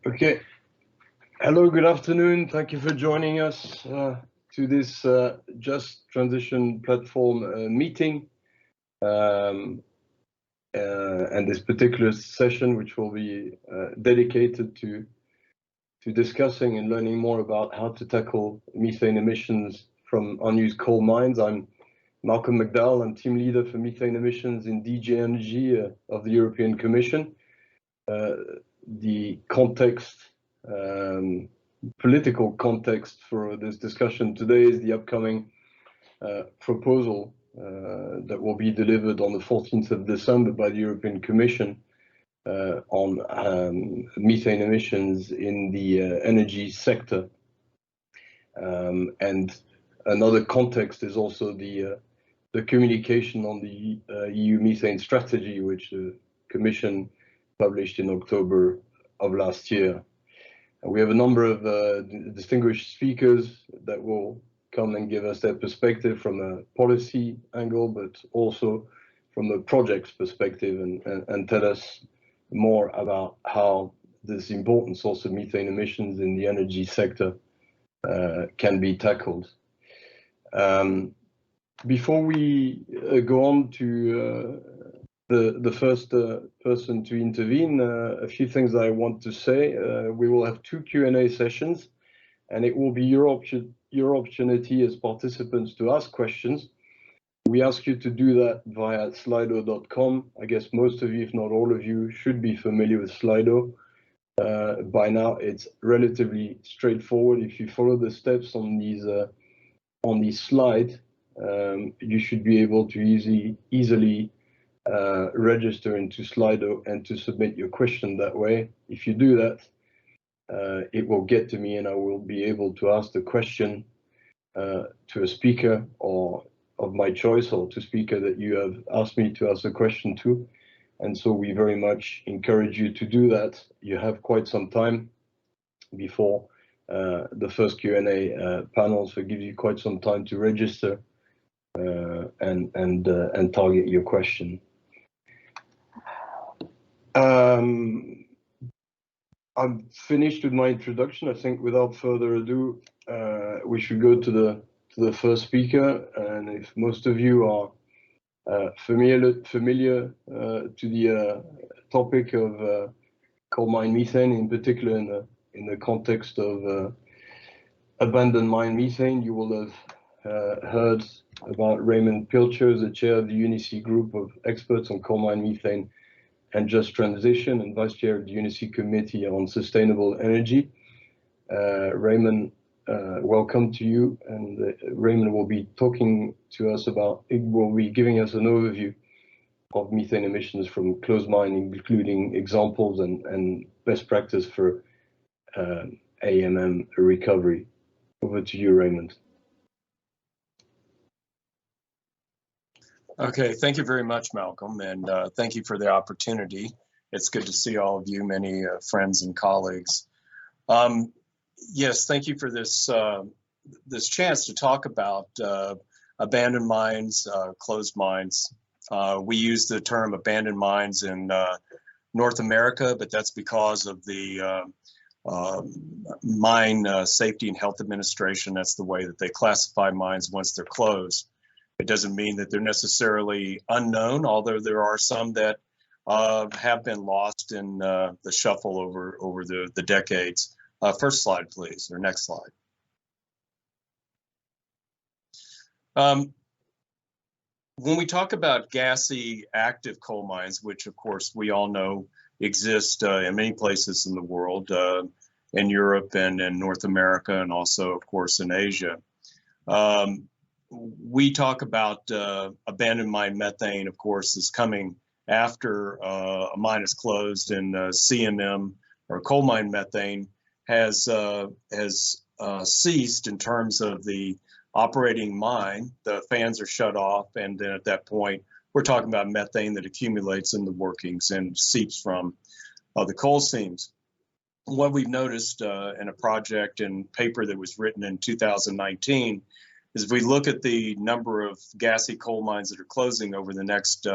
Okay. Hello, good afternoon. Thank you for joining us to this Just Transition Platform meeting and this particular session, which will be dedicated to discussing and learning more about how to tackle methane emissions from unused coal mines. I'm Malcolm McDowell. I'm team leader for methane emissions in DG Energy of the European Commission. The context, political context for this discussion today is the upcoming proposal that will be delivered on the 14th of December by the European Commission on methane emissions in the energy sector. And another context is also the communication on the EU Methane Strategy, which the Commission published in October of last year. And we have a number of distinguished speakers that will come and give us their perspective from a policy angle, but also from a project's perspective and tell us more about how this important source of methane emissions in the energy sector can be tackled. Before we go on to the first person to intervene, a few things I want to say. We will have two Q&A sessions, and it will be your opportunity as participants to ask questions. We ask you to do that via slido.com. I guess most of you, if not all of you, should be familiar with Slido. By now, it's relatively straightforward. If you follow the steps on these slides, you should be able to easily register into Slido and to submit your question that way. If you do that, it will get to me and I will be able to ask the question to a speaker or of my choice or to speaker that you have asked me to ask the question to. And so we very much encourage you to do that. You have quite some time before the first Q&A panel, so it gives you quite some time to register and target your question. I'm finished with my introduction. I think without further ado, we should go to the first speaker. And if most of you are familiar to the topic of coal mine methane, in particular in the context of abandoned mine methane, you will have heard about Raymond Pilcher, the chair of the UNECE group of experts on coal mine methane and just transition, and vice chair of the UNECE Committee on Sustainable Energy. Raymond, welcome to you. And Raymond will be talking to us will be giving us an overview of methane emissions from closed mining, including examples and best practice for AMM recovery. Over to you, Raymond. Okay, thank you very much, Malcolm, and thank you for the opportunity. It's good to see all of you, many friends and colleagues. Yes, thank you for this this chance to talk about abandoned mines, closed mines. We use the term abandoned mines in North America, but that's because of the Mine Safety and Health Administration. That's the way that they classify mines once they're closed. It doesn't mean that they're necessarily unknown, although there are some that have been lost in the shuffle over the decades. First slide, please, or next slide. When we talk about gassy active coal mines, which of course we all know exist in many places in the world, in Europe and in North America, and also of course in Asia. We talk about abandoned mine methane, of course, is coming after a mine is closed, and CMM or coal mine methane has ceased in terms of the operating mine. The fans are shut off, and then at that point, we're talking about methane that accumulates in the workings and seeps from the coal seams. What we've noticed in a project and paper that was written in 2019 is if we look at the number of gassy coal mines that are closing over the next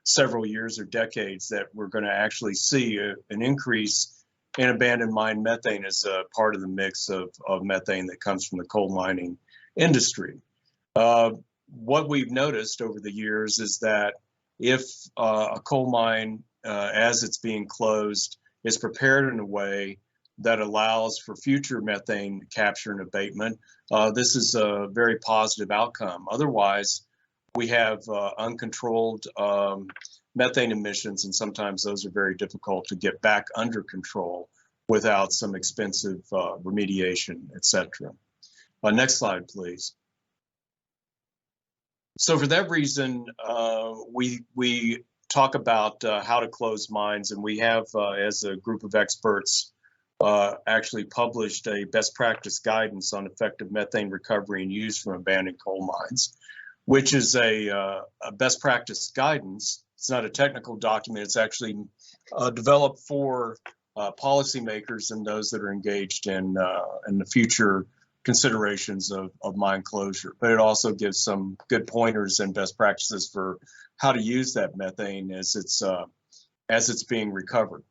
several years or decades, that we're going to actually see an increase in abandoned mine methane is a part of the mix of methane that comes from the coal mining industry. What we've noticed over the years is that if a coal mine, as it's being closed, is prepared in a way that allows for future methane capture and abatement, this is a very positive outcome. Otherwise, we have uncontrolled methane emissions, and sometimes those are very difficult to get back under control without some expensive remediation, etc. Next slide, please. So for that reason, we talk about how to close mines, and we have, as a group of experts, actually published a best practice guidance on effective methane recovery and use from abandoned coal mines, which is a best practice guidance. It's not a technical document. It's actually developed for policymakers and those that are engaged in the future considerations of mine closure. But it also gives some good pointers and best practices for how to use that methane as it's being recovered.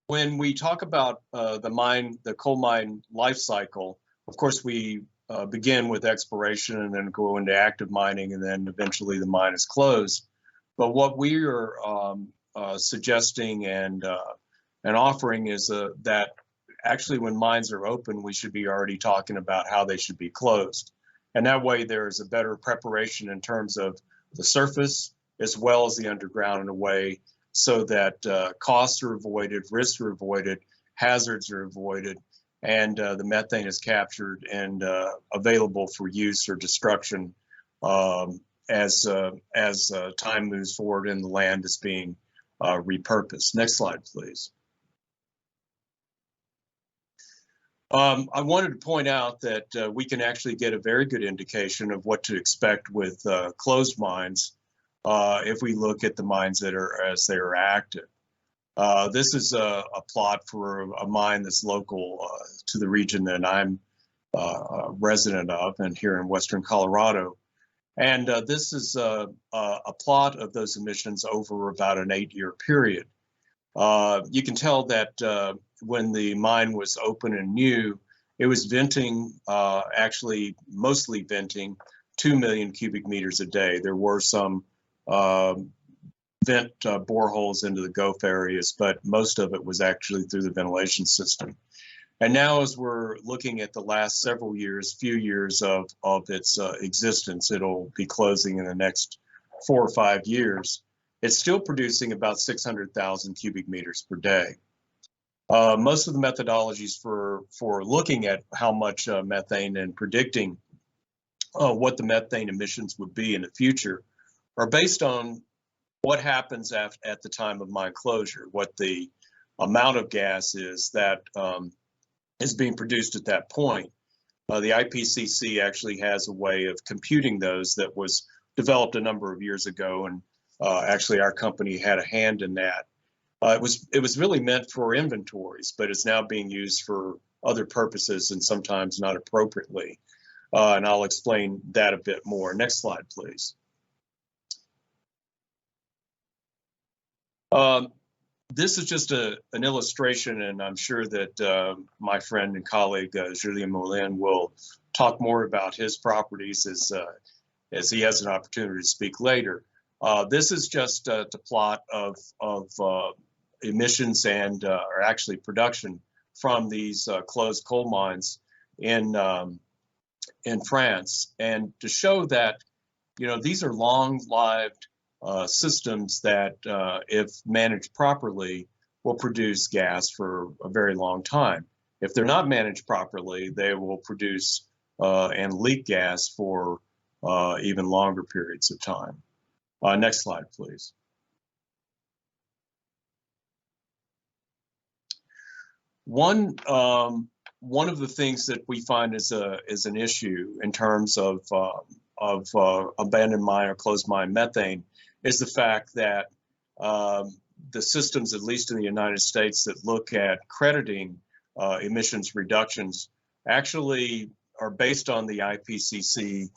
When we talk about the coal mine life cycle, of course we begin with exploration and then go into active mining, and then eventually the mine is closed. But what we are suggesting and offering is that actually when mines are open, we should be already talking about how they should be closed. And that way there's a better preparation in terms of the surface as well as the underground in a way so that costs are avoided, risks are avoided, hazards are avoided, and the methane is captured and available for use or destruction as time moves forward and the land is being repurposed. Next slide, please. I wanted to point out that we can actually get a very good indication of what to expect with closed mines if we look at the mines that are as they are active. This is a plot for a mine that's local to the region that I'm a resident of, and here in Western Colorado. And this is a plot of those emissions over about an 8-year period. You can tell that when the mine was open and new, it was venting, actually mostly venting 2 million cubic meters a day. There were some vent boreholes into the Gulf areas, but most of it was actually through the ventilation system. And now as we're looking at the last several years, few years of its existence, it'll be closing in the next 4 or 5 years. It's still producing about 600,000 cubic meters per day. Most of the methodologies for looking at how much methane and predicting what the methane emissions would be in the future are based on what happens at the time of mine closure, what the amount of gas is that is being produced at that point. The IPCC actually has a way of computing those that was developed a number of years ago, and actually our company had a hand in that. It was really meant for inventories, but it's now being used for other purposes and sometimes not appropriately. And I'll explain that a bit more. Next slide, please. This is just an illustration, and I'm sure that my friend and colleague, Julien Moulin, will talk more about his properties as he has an opportunity to speak later. This is just to plot of emissions and or actually production from these closed coal mines in France, and to show that these are long-lived systems that, if managed properly, will produce gas for a very long time. If they're not managed properly, they will produce and leak gas for even longer periods of time. Next slide, please. One of the things that we find is an issue in terms of abandoned mine or closed mine methane is the fact that the systems, at least in the United States, that look at crediting emissions reductions actually are based on the IPCC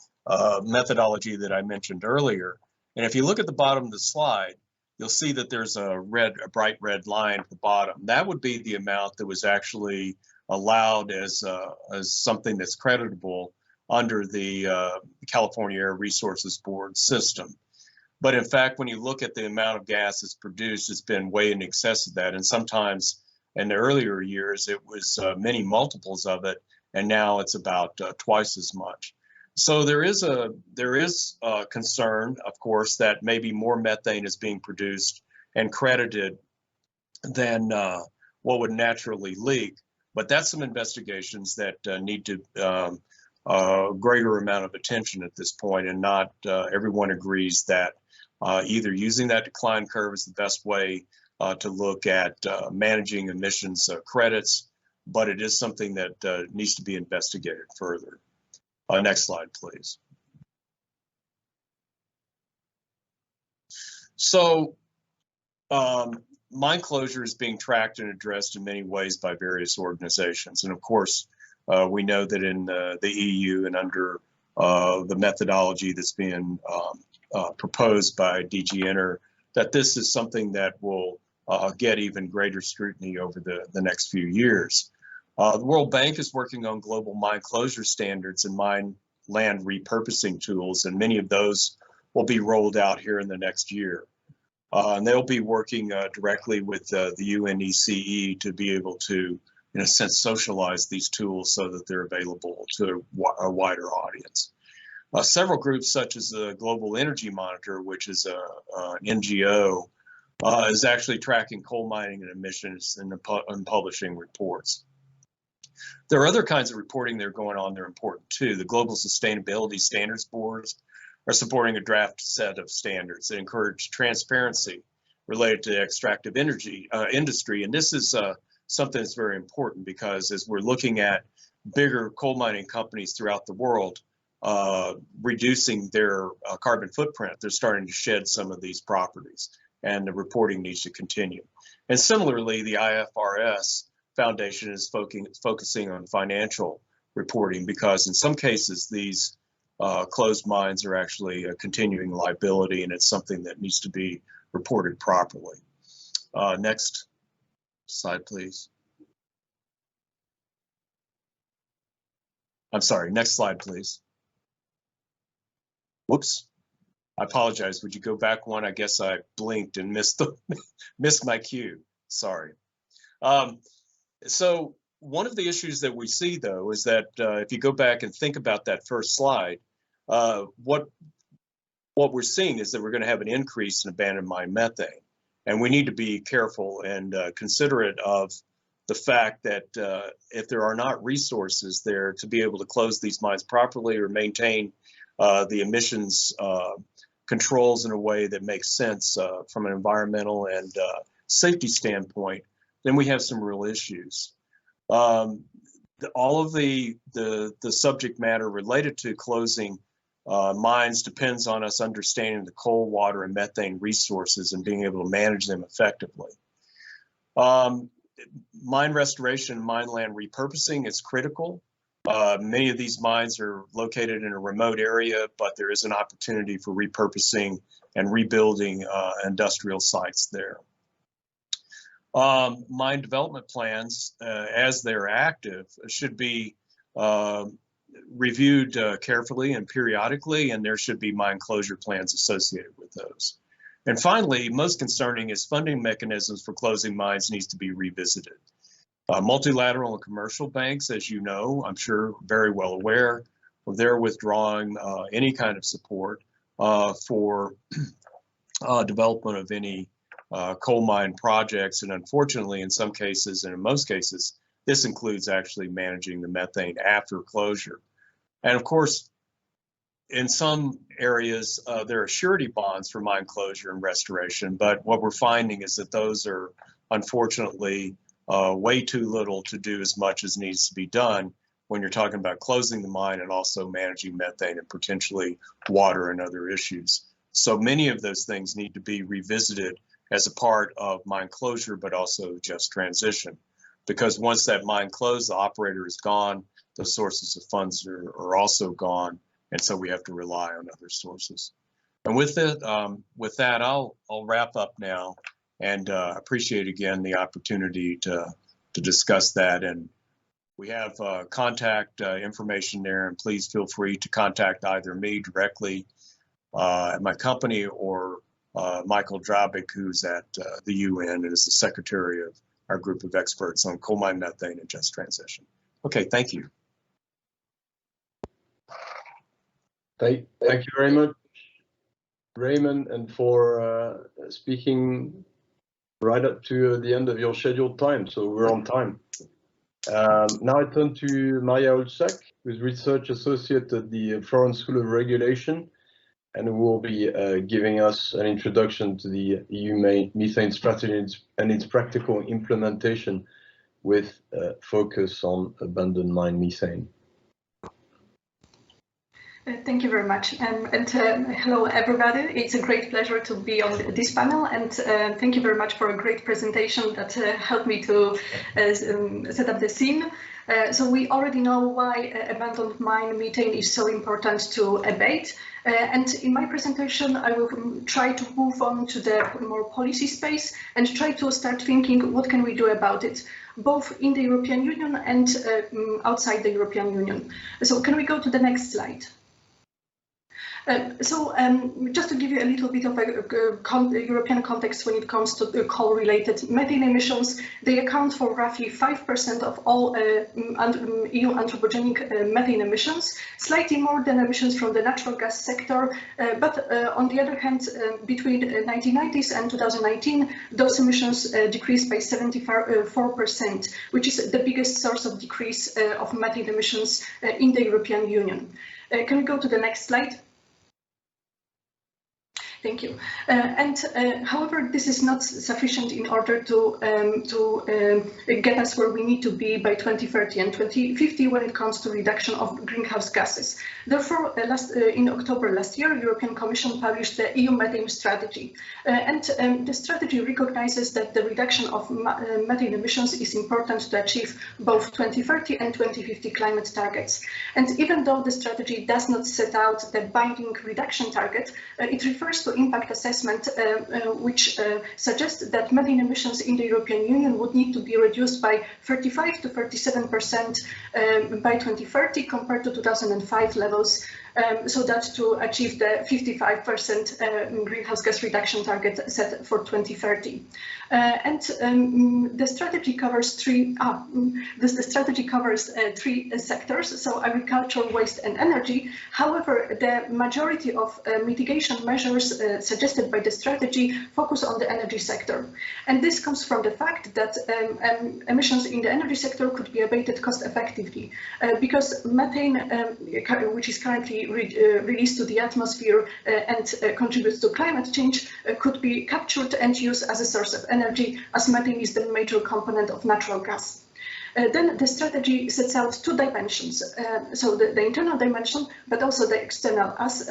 methodology that I mentioned earlier. And if you look at the bottom of the slide, you'll see that there's a bright red line at the bottom. That would be the amount that was actually allowed as something that's creditable under the California Air Resources Board system. But in fact, when you look at the amount of gas that's produced, it's been way in excess of that. And sometimes in the earlier years, it was many multiples of it, and now it's about twice as much. So there is a concern, of course, that maybe more methane is being produced and credited than what would naturally leak. But that's some investigations that need to greater amount of attention at this point, and not everyone agrees that either using that decline curve is the best way to look at managing emissions credits, but it is something that needs to be investigated further. Next slide, please. So mine closure is being tracked and addressed in many ways by various organizations. And of course, we know that in the EU and under the methodology that's being proposed by DG Enter, that this is something that will get even greater scrutiny over the next few years. The World Bank is working on global mine closure standards and mine land repurposing tools, and many of those will be rolled out here in the next year. And they'll be working directly with the UNECE to be able to, in a sense, socialize these tools so that they're available to a wider audience. Several groups, such as the Global Energy Monitor, which is an NGO, is actually tracking coal mining and emissions and publishing reports. There are other kinds of reporting that are going on that are important too. The Global Sustainability Standards Boards are supporting a draft set of standards that encourage transparency related to the extractive energy industry. And this is something that's very important, because as we're looking at bigger coal mining companies throughout the world reducing their carbon footprint, they're starting to shed some of these properties, and the reporting needs to continue. And similarly, the IFRS Foundation is focusing on financial reporting, because in some cases these closed mines are actually a continuing liability, and it's something that needs to be reported properly. Next slide, please. I'm sorry, next slide, please. Whoops, I apologize. Would you go back one? I guess I blinked and missed my cue. Sorry. So one of the issues that we see, though, is that if you go back and think about that first slide, what we're seeing is that we're going to have an increase in abandoned mine methane. And we need to be careful and considerate of the fact that if there are not resources there to be able to close these mines properly or maintain the emissions controls in a way that makes sense from an environmental and safety standpoint, then we have some real issues. All of the subject matter related to closing mines depends on us understanding the coal, water, and methane resources and being able to manage them effectively. Mine restoration, mine land repurposing is critical. Many of these mines are located in a remote area, but there is an opportunity for repurposing and rebuilding industrial sites there. Mine development plans, as they're active, should be reviewed carefully and periodically, and there should be mine closure plans associated with those. And finally, most concerning is funding mechanisms for closing mines needs to be revisited. Multilateral and commercial banks, as you know, I'm sure very well aware, they're withdrawing any kind of support for development of any coal mine projects. And unfortunately, in some cases, and in most cases, this includes actually managing the methane after closure. And of course, in some areas, there are surety bonds for mine closure and restoration, but what we're finding is that those are unfortunately way too little to do as much as needs to be done when you're talking about closing the mine and also managing methane and potentially water and other issues. So many of those things need to be revisited as a part of mine closure, but also just transition. Because once that mine closed, the operator is gone, the sources of funds are also gone, and so we have to rely on other sources. And with that, I'll wrap up now, and appreciate again the opportunity to discuss that. And we have contact information there, and please feel free to contact either me directly at my company or Michael Drabik, who's at the UN and is the secretary of our group of experts on coal mine methane and just transition. Okay, thank you. Thank you very much, Raymond, and for speaking right up to the end of your scheduled time, so we're on time. Now I turn to Maria Olczak, who is Research Associate at the Florence School of Regulation, and who will be giving us an introduction to the EU Methane Strategy and its practical implementation with focus on abandoned mine methane. Thank you very much, and hello everybody. It's a great pleasure to be on this panel, and thank you very much for a great presentation that helped me to set up the scene. So we already know why abandoned mine methane is so important to abate, and in my presentation I will try to move on to the more policy space and try to start thinking what can we do about it, both in the European Union and outside the European Union. So can we go to the next slide? Just to give you a little bit of a European context when it comes to coal-related methane emissions, they account for roughly 5% of all EU anthropogenic methane emissions, slightly more than emissions from the natural gas sector. But on the other hand, between the 1990s and 2019, those emissions decreased by 74%, which is the biggest source of decrease of methane emissions in the European Union. Can we go to the next slide? Thank you. However, this is not sufficient in order to get us where we need to be by 2030 and 2050 when it comes to reduction of greenhouse gases. Therefore, in October last year, the European Commission published the EU Methane Strategy. The strategy recognizes that the reduction of methane emissions is important to achieve both 2030 and 2050 climate targets. And even though the strategy does not set out the binding reduction target, it refers to impact assessment, which suggests that methane emissions in the European Union would need to be reduced by 35 to 37% by 2030 compared to 2005 levels, so that to achieve the 55% greenhouse gas reduction target set for 2030. The strategy covers three sectors, so agriculture, waste and energy. However, the majority of mitigation measures suggested by the strategy focus on the energy sector. And this comes from the fact that emissions in the energy sector could be abated cost effectively, because methane, which is currently released to the atmosphere and contributes to climate change, could be captured and used as a source of energy, as methane is the major component of natural gas. Then the strategy sets out two dimensions, so the internal dimension, but also the external. As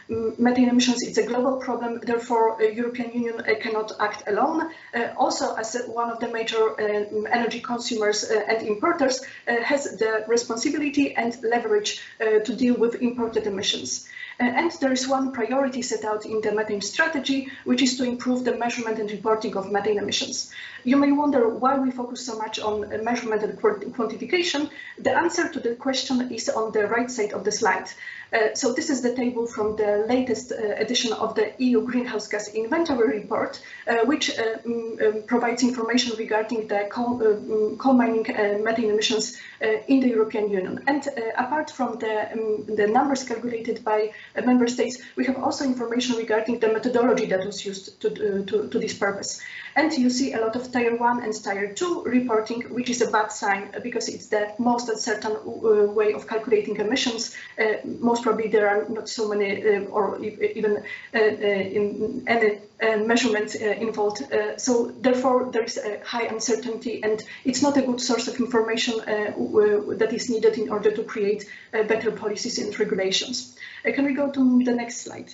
methane emissions, it's a global problem, therefore the European Union cannot act alone. Also, as one of the major energy consumers and importers, has the responsibility and leverage to deal with imported emissions. And there is one priority set out in the methane strategy, which is to improve the measurement and reporting of methane emissions. You may wonder why we focus so much on measurement and quantification. The answer to the question is on the right side of the slide. So this is the table from the latest edition of the EU Greenhouse Gas Inventory report, which provides information regarding the coal mining methane emissions in the European Union. And apart from the numbers calculated by member states, we have also information regarding the methodology that was used to this purpose. And you see a lot of Tier 1 and Tier 2 reporting, which is a bad sign because it's the most uncertain way of calculating emissions. Most probably there are not so many or even in any measurement involved. So therefore there is a high uncertainty, and it's not a good source of information that is needed in order to create better policies and regulations. Can we go to the next slide?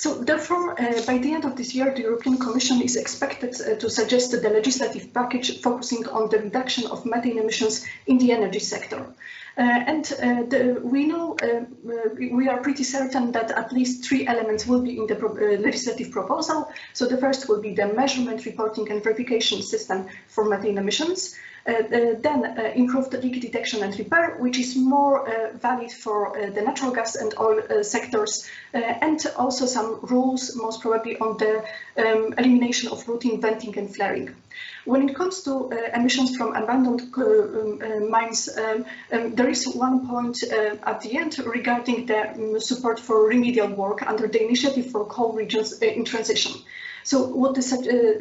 So therefore, by the end of this year, the European Commission is expected to suggest the legislative package focusing on the reduction of methane emissions in the energy sector. We know, we are pretty certain that at least 3 elements will be in the legislative proposal. So the first will be the measurement, reporting and verification system for methane emissions. Then improved leak detection and repair, which is more valid for the natural gas and oil sectors, and also some rules, most probably on the elimination of routine venting and flaring. When it comes to emissions from abandoned mines, there is one point at the end regarding the support for remedial work under the Initiative for Coal Regions in Transition. So what the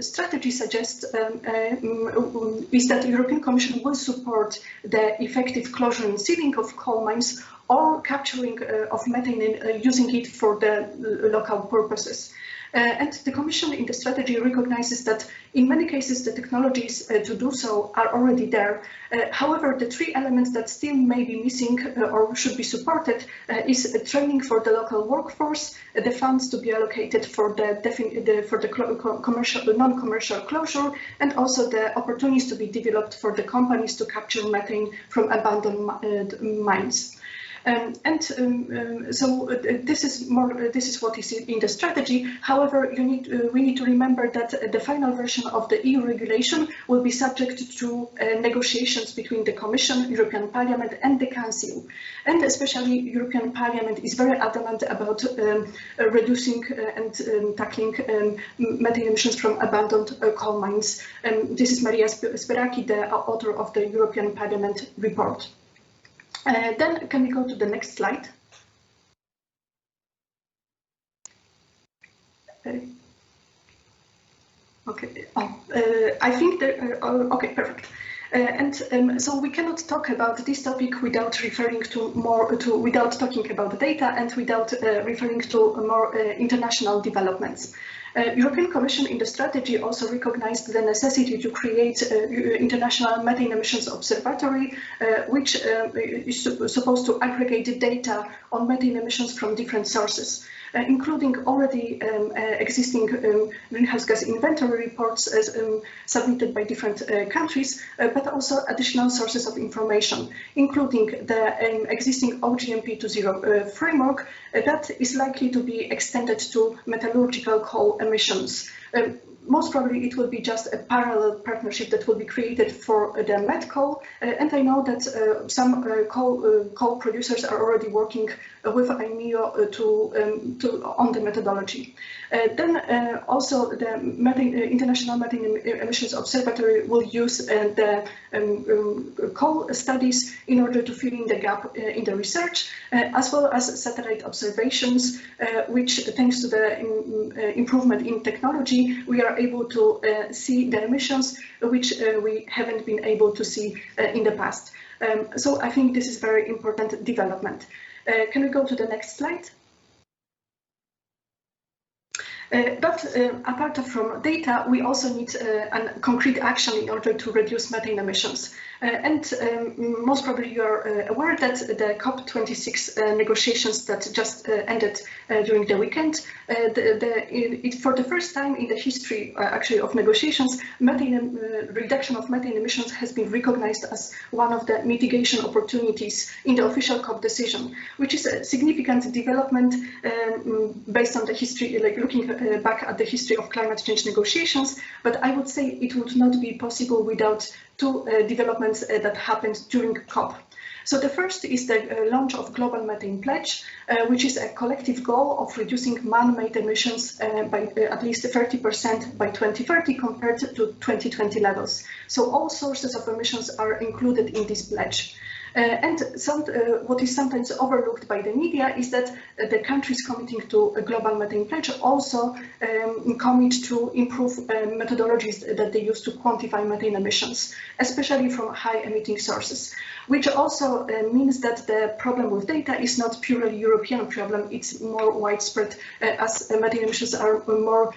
strategy suggests is that the European Commission will support the effective closure and sealing of coal mines or capturing of methane using it for the local purposes. And the Commission in the strategy recognizes that in many cases the technologies to do so are already there. However, the 3 elements that still may be missing or should be supported is training for the local workforce, the funds to be allocated for the commercial, non-commercial closure, and also the opportunities to be developed for the companies to capture methane from abandoned mines. So this is what is in the strategy. However, we need to remember that the final version of the EU regulation will be subject to negotiations between the Commission, European Parliament and the Council. And especially European Parliament is very adamant about reducing and tackling methane emissions from abandoned coal mines. This is Maria Spyraki, the author of the European Parliament report. Then can we go to the next slide? Okay. I think that, okay, perfect. So we cannot talk about this topic without referring without talking about the data and without referring to more international developments. European Commission in the strategy also recognized the necessity to create International Methane Emissions Observatory, which is supposed to aggregate data on methane emissions from different sources, including already existing greenhouse gas inventory reports submitted by different countries, but also additional sources of information, including the existing OGMP 2.0 framework that is likely to be extended to metallurgical coal emissions. Most probably it will be just a parallel partnership that will be created for the met coal, and I know that some coal producers are already working with IMEO on the methodology. Then also the International Methane Emissions Observatory will use the coal studies in order to fill in the gap in the research, as well as satellite observations, which thanks to the improvement in technology, we are able to see the emissions which we haven't been able to see in the past. So I think this is very important development. Can we go to the next slide? But apart from data, we also need concrete action in order to reduce methane emissions. Most probably you are aware that the COP26 negotiations that just ended during the weekend, for the first time in the history actually of negotiations, reduction of methane emissions has been recognized as one of the mitigation opportunities in the official COP decision, which is a significant development based on the history, like looking back at the history of climate change negotiations. But I would say it would not be possible without 2 developments that happened during COP. So the first is the launch of Global Methane Pledge, which is a collective goal of reducing man-made emissions by at least 30% by 2030 compared to 2020 levels. So all sources of emissions are included in this pledge. What is sometimes overlooked by the media is that the countries committing to a Global Methane Pledge also commit to improve methodologies that they use to quantify methane emissions, especially from high-emitting sources, which also means that the problem with data is not purely European problem, it's more widespread as methane emissions are more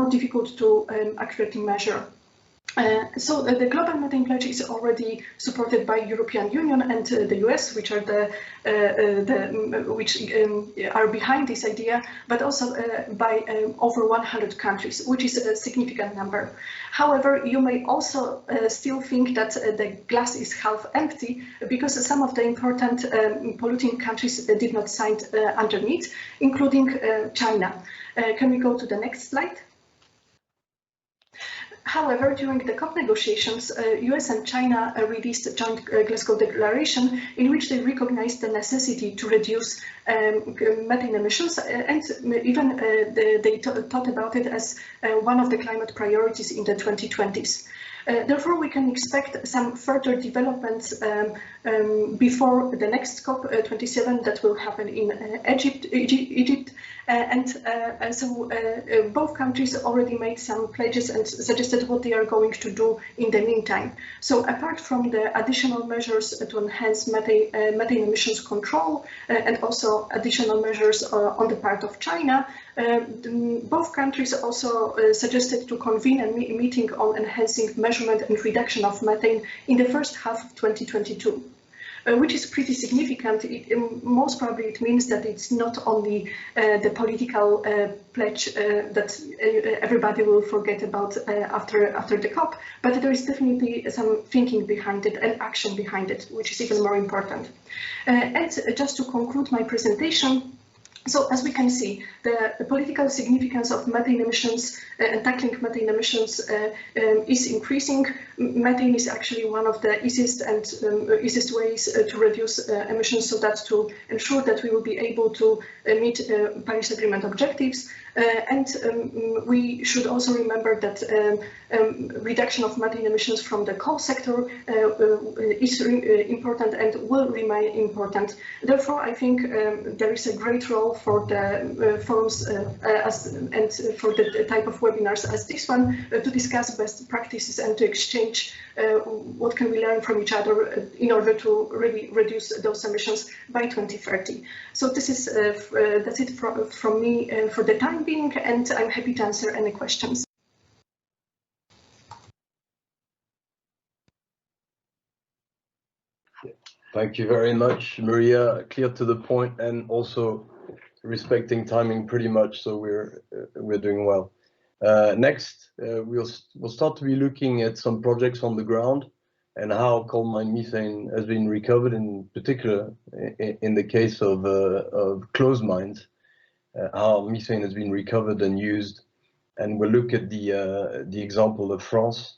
difficult to accurately measure. So the global methane pledge is already supported by European Union and the US, which are are behind this idea, but also by over 100 countries, which is a significant number. However, you may also still think that the glass is half empty because some of the important polluting countries did not sign underneath, including China. Can we go to the next slide? However, during the COP negotiations, US and China released a joint Glasgow declaration in which they recognized the necessity to reduce methane emissions, and even they thought about it as one of the climate priorities in the 2020s. Therefore, we can expect some further developments before the next COP27 that will happen in Egypt. So both countries already made some pledges and suggested what they are going to do in the meantime. So apart from the additional measures to enhance methane emissions control and also additional measures on the part of China, both countries also suggested to convene a meeting on enhancing measurement and reduction of methane in the first half of 2022. Which is pretty significant. Most probably it means that it's not only the political pledge that everybody will forget about after the COP, but there is definitely some thinking behind it and action behind it, which is even more important. And just to conclude my presentation, so as we can see, the political significance of methane emissions and tackling methane emissions is increasing. Methane is actually one of the easiest ways to reduce emissions, so that to ensure that we will be able to meet Paris Agreement objectives. And we should also remember that reduction of methane emissions from the coal sector is important and will remain important. Therefore, I think there is a great role for the forums and for the type of webinars as this one to discuss best practices and to exchange what can we learn from each other in order to really reduce those emissions by 2030. So this is that's it from me for the time being, and I'm happy to answer any questions. Thank you very much, Maria. Clear to the point and also respecting timing pretty much, so we're doing well. Next, we'll start to be looking at some projects on the ground and how coal mine methane has been recovered, in particular in the case of closed mines, how methane has been recovered and used. And we'll look at the example of France.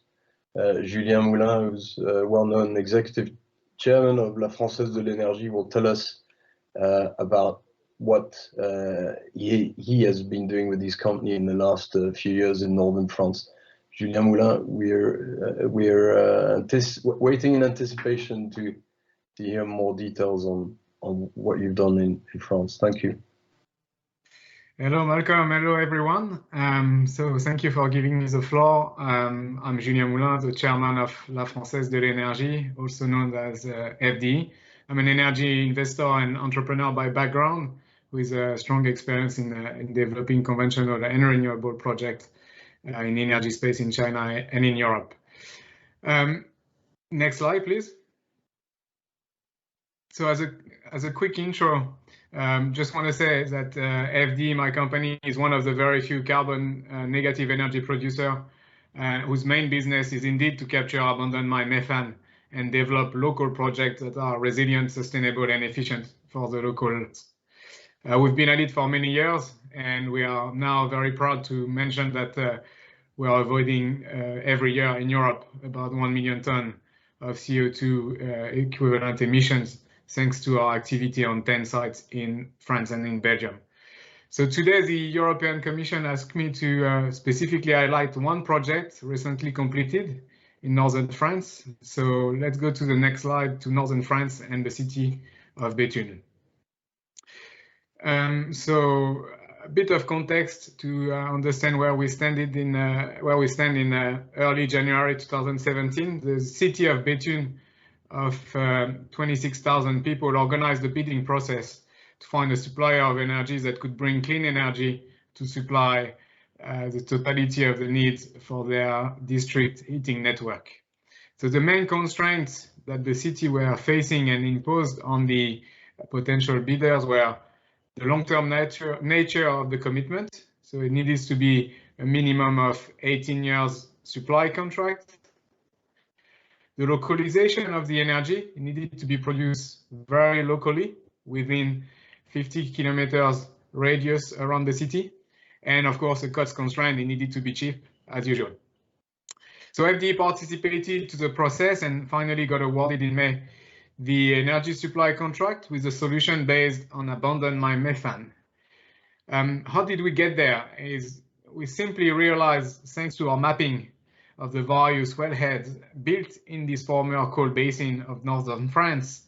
Julien Moulin, who's a well-known executive chairman of La Française de l'Énergie, will tell us about what he has been doing with his company in the last few years in northern France. Julien Moulin, we're waiting in anticipation to hear more details on what you've done in France. Thank you. Hello, Malcolm. Hello, everyone. So thank you for giving me the floor. I'm Julien Moulin, the chairman of La Française de l'Énergie, also known as FD. I'm an energy investor and entrepreneur by background, with a strong experience in developing conventional and renewable projects in energy space in China and in Europe. Next slide, please. So as a quick intro, just want to say that FD, my company, is one of the very few carbon negative energy producer whose main business is indeed to capture abandoned mine methane and develop local projects that are resilient, sustainable, and efficient for the locals. We've been at it for many years, and we are now very proud to mention that we are avoiding every year in Europe about 1 million tons of CO2 equivalent emissions, thanks to our activity on 10 sites in France and in Belgium. So today, the European Commission asked me to specifically highlight one project recently completed in northern France. So let's go to the next slide, to northern France and the city of Béthune. So a bit of context to understand where we stand in early January 2017. The city of Béthune of 26,000 people organized the bidding process to find a supplier of energy that could bring clean energy to supply the totality of the needs for their district heating network. So the main constraints that the city were facing and imposed on the potential bidders were the long-term nature of the commitment. So it needed to be a minimum of 18 years supply contract. The localization of the energy needed to be produced very locally within 50 kilometers radius around the city. And of course, the cost constraint, it needed to be cheap as usual. So FD participated to the process and finally got awarded in May the energy supply contract with a solution based on abandoned mine methane. How did we get there? Is we simply realized, thanks to our mapping of the various wellheads built in this former coal basin of northern France,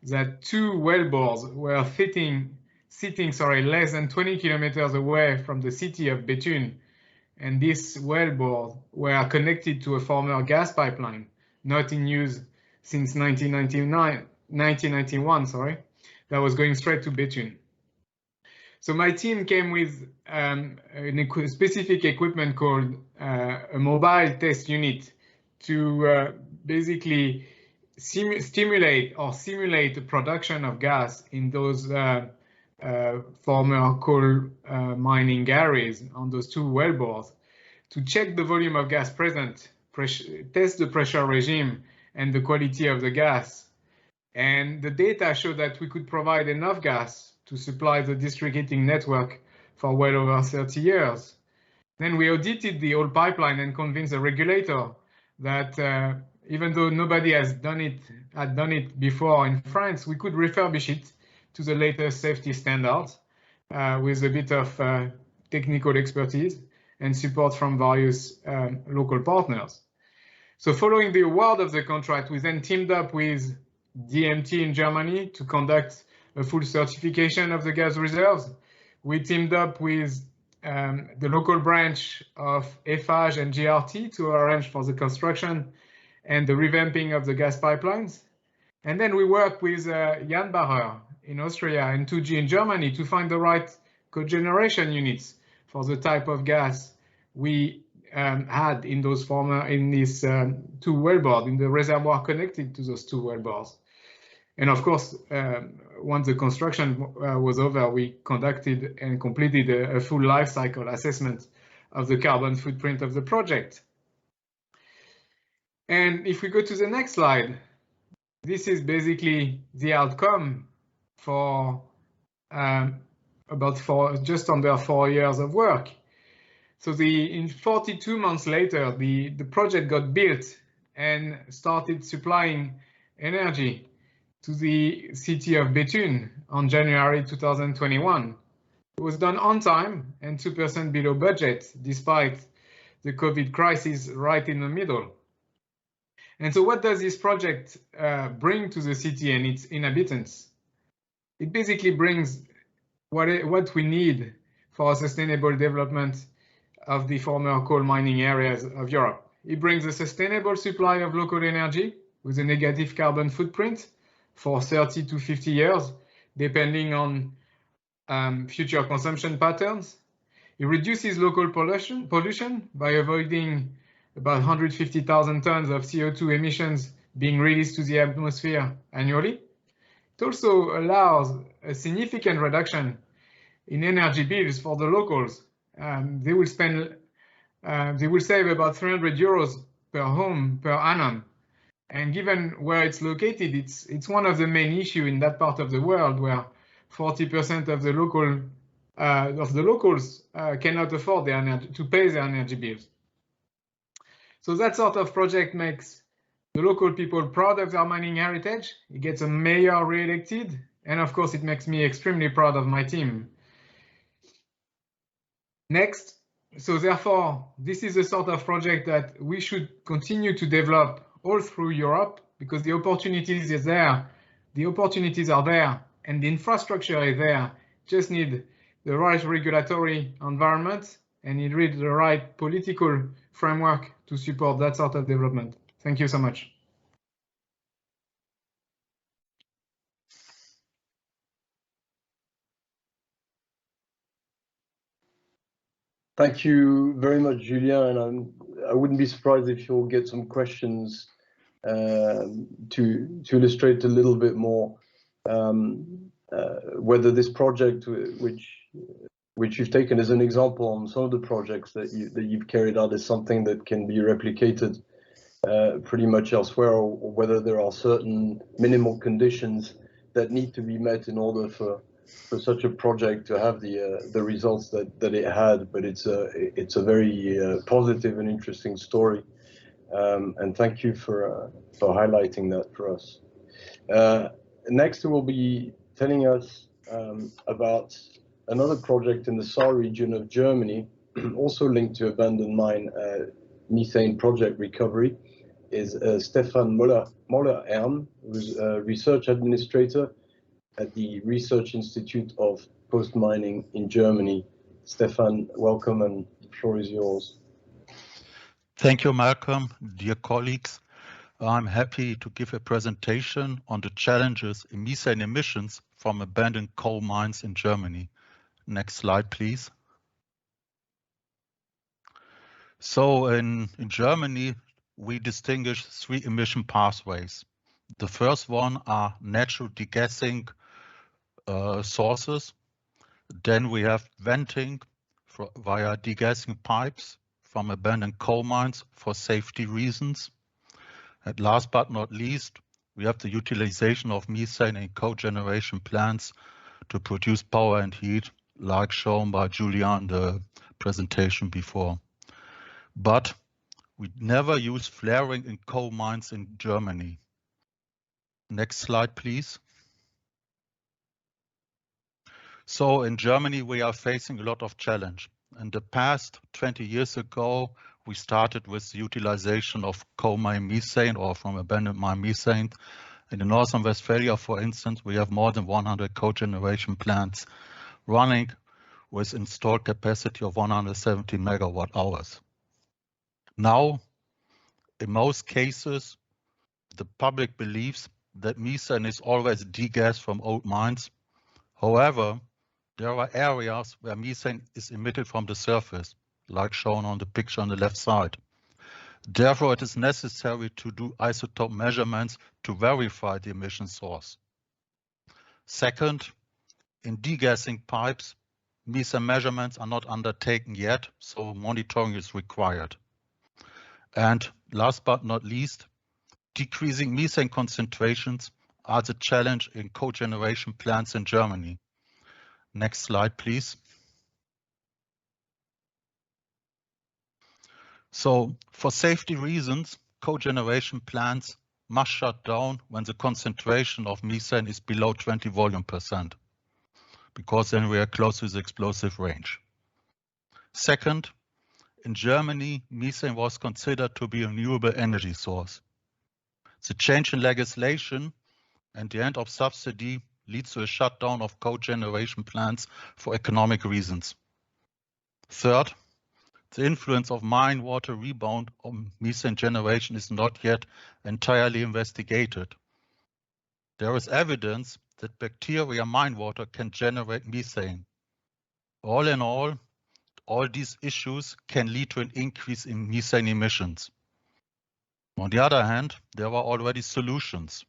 that two wellbores were sitting less than 20 kilometers away from the city of Béthune, and these wellbores were connected to a former gas pipeline, not in use since 1991, that was going straight to Béthune. So my team came with specific equipment called a mobile test unit to basically simulate the production of gas in those former coal mining areas on those two wellbores, to check the volume of gas present, test the pressure regime and the quality of the gas. And the data showed that we could provide enough gas to supply the district heating network for well over 30 years. Then we audited the old pipeline and convinced the regulator that even though nobody had done it before in France, we could refurbish it to the latest safety standards with a bit of technical expertise and support from various local partners. So following the award of the contract, we then teamed up with DMT in Germany to conduct a full certification of the gas reserves. We teamed up with the local branch of Eiffage and GRT to arrange for the construction and the revamping of the gas pipelines. And then we worked with Janbacher in Austria and 2G in Germany to find the right cogeneration units for the type of gas we had in these two wellbores, in the reservoir connected to those two wellbores. And of course, once the construction was over, we conducted and completed a full life cycle assessment of the carbon footprint of the project. And if we go to the next slide, this is basically the outcome for just under 4 years of work. So in 42 months later, the project got built and started supplying energy to the city of Béthune on January 2021. It was done on time and 2% below budget, despite the COVID crisis right in the middle. And so what does this project bring to the city and its inhabitants? It basically brings what we need for a sustainable development of the former coal mining areas of Europe. It brings a sustainable supply of local energy with a negative carbon footprint for 30 to 50 years, depending on future consumption patterns. It reduces local pollution by avoiding about 150,000 tons of CO2 emissions being released to the atmosphere annually. It also allows a significant reduction in energy bills for the locals. They will save about 300 euros per home per annum. And given where it's located, it's one of the main issues in that part of the world where 40% of the locals cannot afford to pay their energy bills. So that sort of project makes the local people proud of their mining heritage. It gets a mayor re-elected, and of course, it makes me extremely proud of my team. Next, so therefore, this is the sort of project that we should continue to develop all through Europe, because the opportunities are there, and the infrastructure is there. Just need the right regulatory environment, and you need the right political framework to support that sort of development. Thank you so much. Thank you very much, Julien, and I wouldn't be surprised if you'll get some questions to illustrate a little bit more whether this project, which you've taken as an example on some of the projects that you've carried out, is something that can be replicated pretty much elsewhere, or whether there are certain minimal conditions that need to be met in order for such a project to have the results that it had. But it's a very positive and interesting story, and thank you for highlighting that for us. Next, we'll be telling us about another project in the Saar region of Germany, also linked to abandoned mine methane project recovery, is Stefan Moller-Ern, who's a research administrator at the Research Institute of Post-Mining in Germany. Stefan, welcome, and the floor is yours. Thank you, Malcolm. Dear colleagues, I'm happy to give a presentation on the challenges in methane emissions from abandoned coal mines in Germany. Next slide, please. So in Germany, we distinguish three emission pathways. The first one are natural degassing sources. Then we have venting via degassing pipes from abandoned coal mines for safety reasons. And last but not least, we have the utilization of methane in cogeneration plants to produce power and heat, like shown by Julien in the presentation before. But we never use flaring in coal mines in Germany. Next slide, please. So in Germany, we are facing a lot of challenge. In the past 20 years ago, we started with the utilization of coal mine methane or from abandoned mine methane. In the Northern Westphalia, for instance, we have more than 100 cogeneration plants running with installed capacity of 170 megawatt hours. Now, in most cases, the public believes that methane is always degassed from old mines. However, there are areas where methane is emitted from the surface, like shown on the picture on the left side. Therefore, it is necessary to do isotope measurements to verify the emission source. Second, in degassing pipes, methane measurements are not undertaken yet, so monitoring is required. And last but not least, decreasing methane concentrations are the challenge in cogeneration plants in Germany. Next slide, please. So for safety reasons, cogeneration plants must shut down when the concentration of methane is below 20 volume%, because then we are close to the explosive range. Second, in Germany, methane was considered to be a renewable energy source. The change in legislation and the end of subsidy leads to a shutdown of cogeneration plants for economic reasons. Third, the influence of mine water rebound on methane generation is not yet entirely investigated. There is evidence that bacteria mine water can generate methane. All in all these issues can lead to an increase in methane emissions. On the other hand, there are already solutions.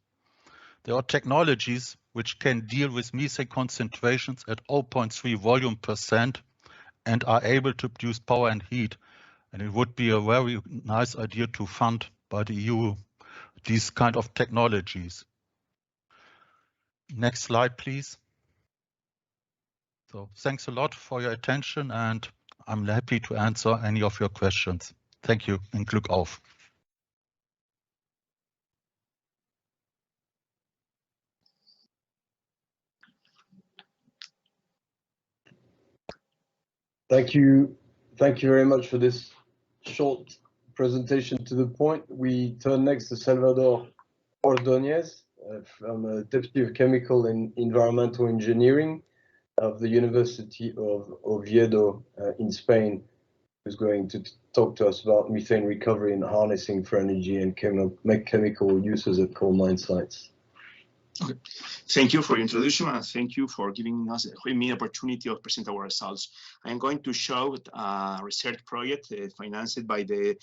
There are technologies which can deal with methane concentrations at 0.3 volume% and are able to produce power and heat. And it would be a very nice idea to fund by the EU these kind of technologies. Next slide, please. So thanks a lot for your attention, and I'm happy to answer any of your questions. Thank you and Glück auf. Thank you very much for this short presentation to the point. We turn next to Salvador Ordóñez, from Deputy of Chemical and Environmental Engineering of the University of Oviedo in Spain, who's going to talk to us about methane recovery and harnessing for energy and chemical uses at coal mine sites. Okay. Thank you for your introduction, and thank you for giving us the opportunity to present our results. I'm going to show a research project financed by the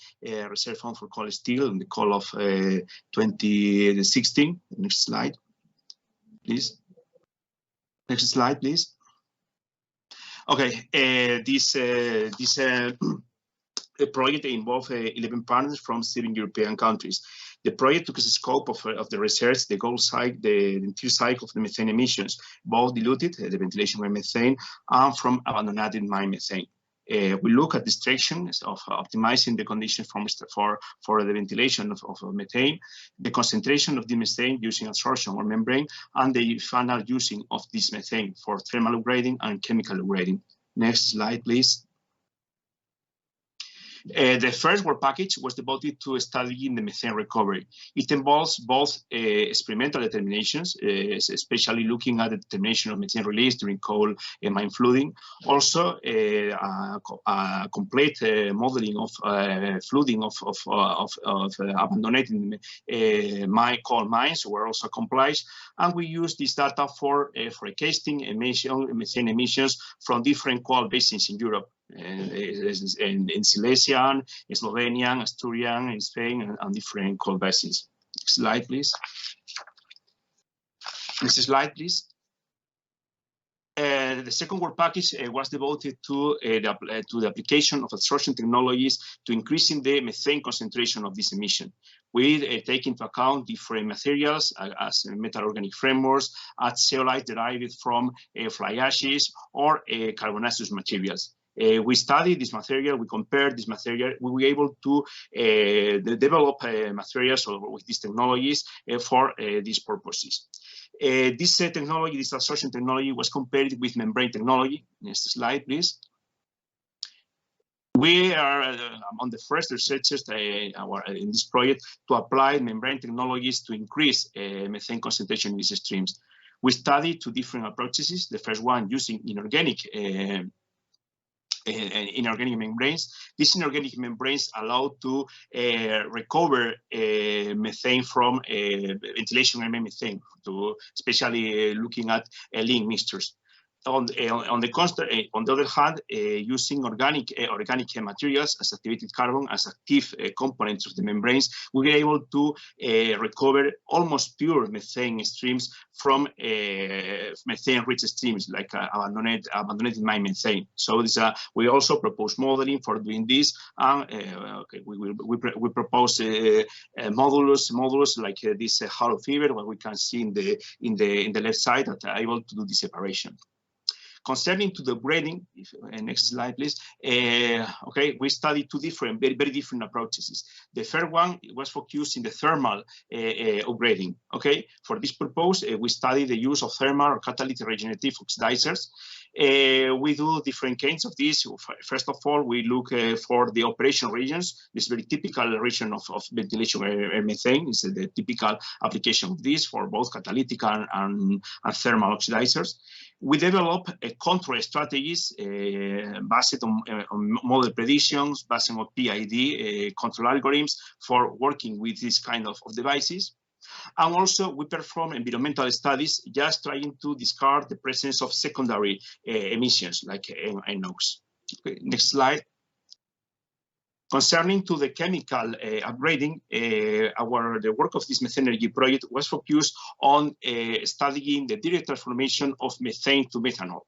Reserve Fund for Coal Steel in the call of 2016. Next slide, please. Next slide, please. Okay, this project involved 11 partners from 7 European countries. The project took as a scope of the research, the goal cycle, the entire cycle of the methane emissions, both diluted, the ventilation by methane, and from abandoned mine methane. We look at the directions of optimizing the conditions for the ventilation of methane, the concentration of the methane using absorption or membrane, and the final using of this methane for thermal upgrading and chemical upgrading. Next slide, please. The first work package was devoted to studying the methane recovery. It involves both experimental determinations, especially looking at the determination of methane release during coal mine flooding. Also, a complete modeling of flooding of abandoned coal mines were also compiled, and we used this data for forecasting methane emissions from different coal basins in Europe. In Silesian, Slovenian, Asturian, in Spain, and different coal basins. Next slide, please. Next slide, please. The second work package was devoted to the application of absorption technologies to increasing the methane concentration of this emission. We take into account different materials as metal organic frameworks, as zeolite derived from fly ashes, or carbonaceous materials. We studied this material, we compared this material, we were able to develop materials with these technologies for these purposes. This technology, this absorption technology, was compared with membrane technology. Next slide, please. We are among the first researchers in this project to apply membrane technologies to increase methane concentration in these streams. We studied 2 different approaches. The first one using inorganic membranes. These inorganic membranes allow to recover methane from ventilation methane, especially looking at lean mixtures. On the other hand, using organic materials as activated carbon as active components of the membranes, we were able to recover almost pure methane streams from methane-rich streams like abandoned mine methane. So we also propose modeling for doing this, and we propose modulus like this hollow fiber, what we can see in the left side, that are able to do this separation. Concerning to the upgrading, next slide, please. We studied 2 different, very different approaches. The first one was focused in the thermal upgrading. For this purpose, we studied the use of thermal or catalytic regenerative oxidizers. We do different kinds of this. First of all, we look for the operation regions. This very typical region of ventilation methane is the typical application of this for both catalytic and thermal oxidizers. We develop control strategies based on model predictions, based on PID control algorithms for working with this kind of devices. And also we perform environmental studies, just trying to discard the presence of secondary emissions like NOx. Next slide. Concerning to the chemical upgrading, the work of this methane energy project was focused on studying the direct transformation of methane to methanol.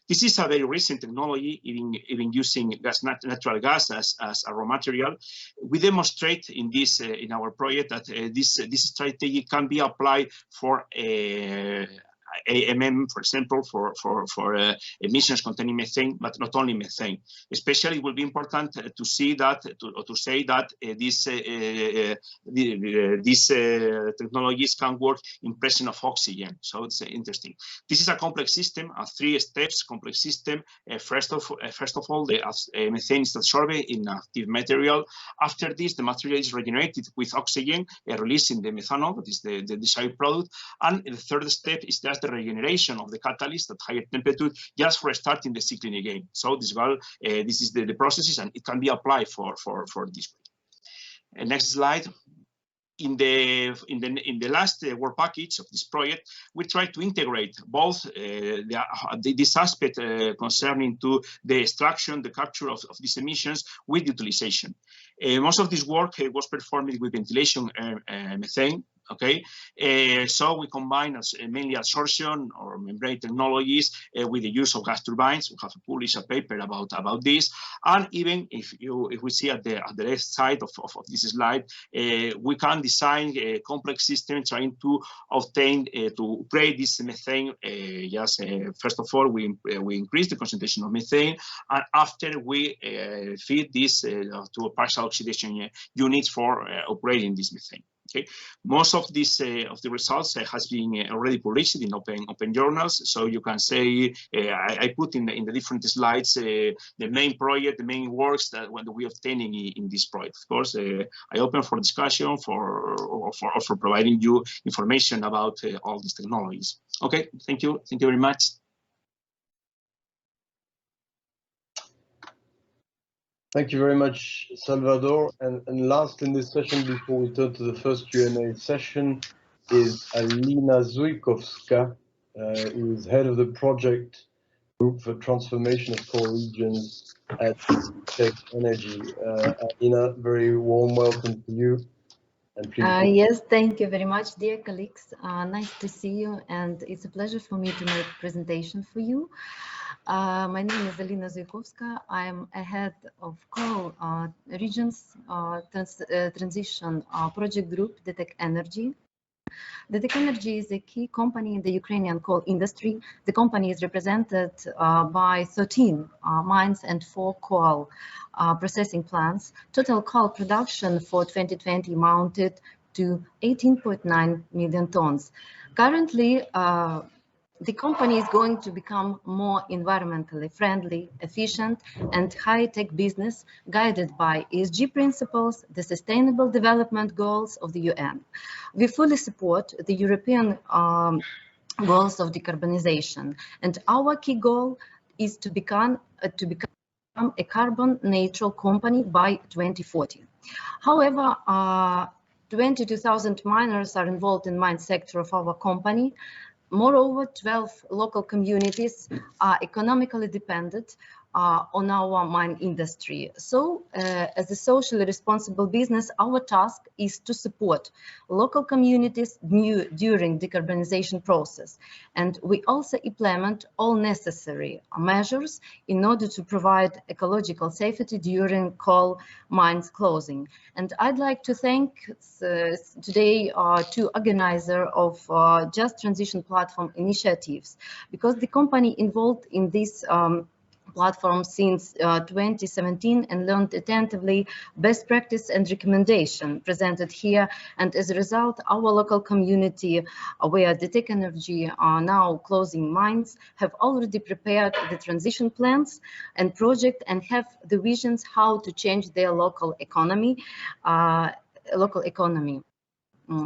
This is a very recent technology, even using natural gas as a raw material. We demonstrate in our project that this strategy can be applied for AMM, for example, for emissions containing methane, but not only methane. Especially, it will be important to see that, to say that these technologies can work in presence of oxygen. So it's interesting. This is a complex system, a 3 steps complex system. First of all, the methane is absorbed in active material. After this, the material is regenerated with oxygen, releasing the methanol, that is the desired product. And the third step is just the regeneration of the catalyst at higher temperature, just for starting the cycling again. So this is the processes, and it can be applied for this. Next slide. in the last work package of this project, we try to integrate both this aspect concerning to the extraction, the capture of these emissions with utilization. Most of this work was performed with ventilation methane. Okay, so we combine mainly absorption or membrane technologies with the use of gas turbines. We have published a paper about this, and even if we see at the left side of this slide, we can design a complex system trying to obtain to operate this methane. First of all, we increase the concentration of methane, and after we feed this to a partial oxidation units for operating this methane. Okay, most of this of the results has been already published in open journals. So you can say I put in the different slides the main project, the main works that we obtaining in this project. Of course, I open for discussion for providing you information about all these technologies. Okay, thank you very much. Thank you very much, Salvador. And last in this session, before we turn to the first Q&A session, is Alina Zujkowska, who is head of the project group for transformation of core regions at Tech Energy. Alina, very warm welcome to you. And please. Yes, thank you very much, dear colleagues. Nice to see you, and it's a pleasure for me to make a presentation for you. My name is Alina Zujkowska. I am a head of coal regions transition project group, the Tech Energy. The Tech Energy is a key company in the Ukrainian coal industry. The company is represented by 13 mines and 4 coal processing plants. Total coal production for 2020 amounted to 18.9 million tons. Currently, the company is going to become more environmentally friendly, efficient, and high-tech business guided by ESG principles, the Sustainable Development Goals of the UN. We fully support the European goals of decarbonization, and our key goal is to become a carbon-neutral company by 2040. However, 22,000 miners are involved in mine sector of our company. Moreover, 12 local communities are economically dependent on our mine industry. So, as a socially responsible business, our task is to support local communities during decarbonization process. And we also implement all necessary measures in order to provide ecological safety during coal mines closing. And I'd like to thank today two organizers of Just Transition Platform initiatives, because the company involved in this platform since 2017 and learned attentively best practice and recommendation presented here. And as a result, our local community where the Tech Energy are now closing mines have already prepared the transition plans and project and have the visions how to change their local economy.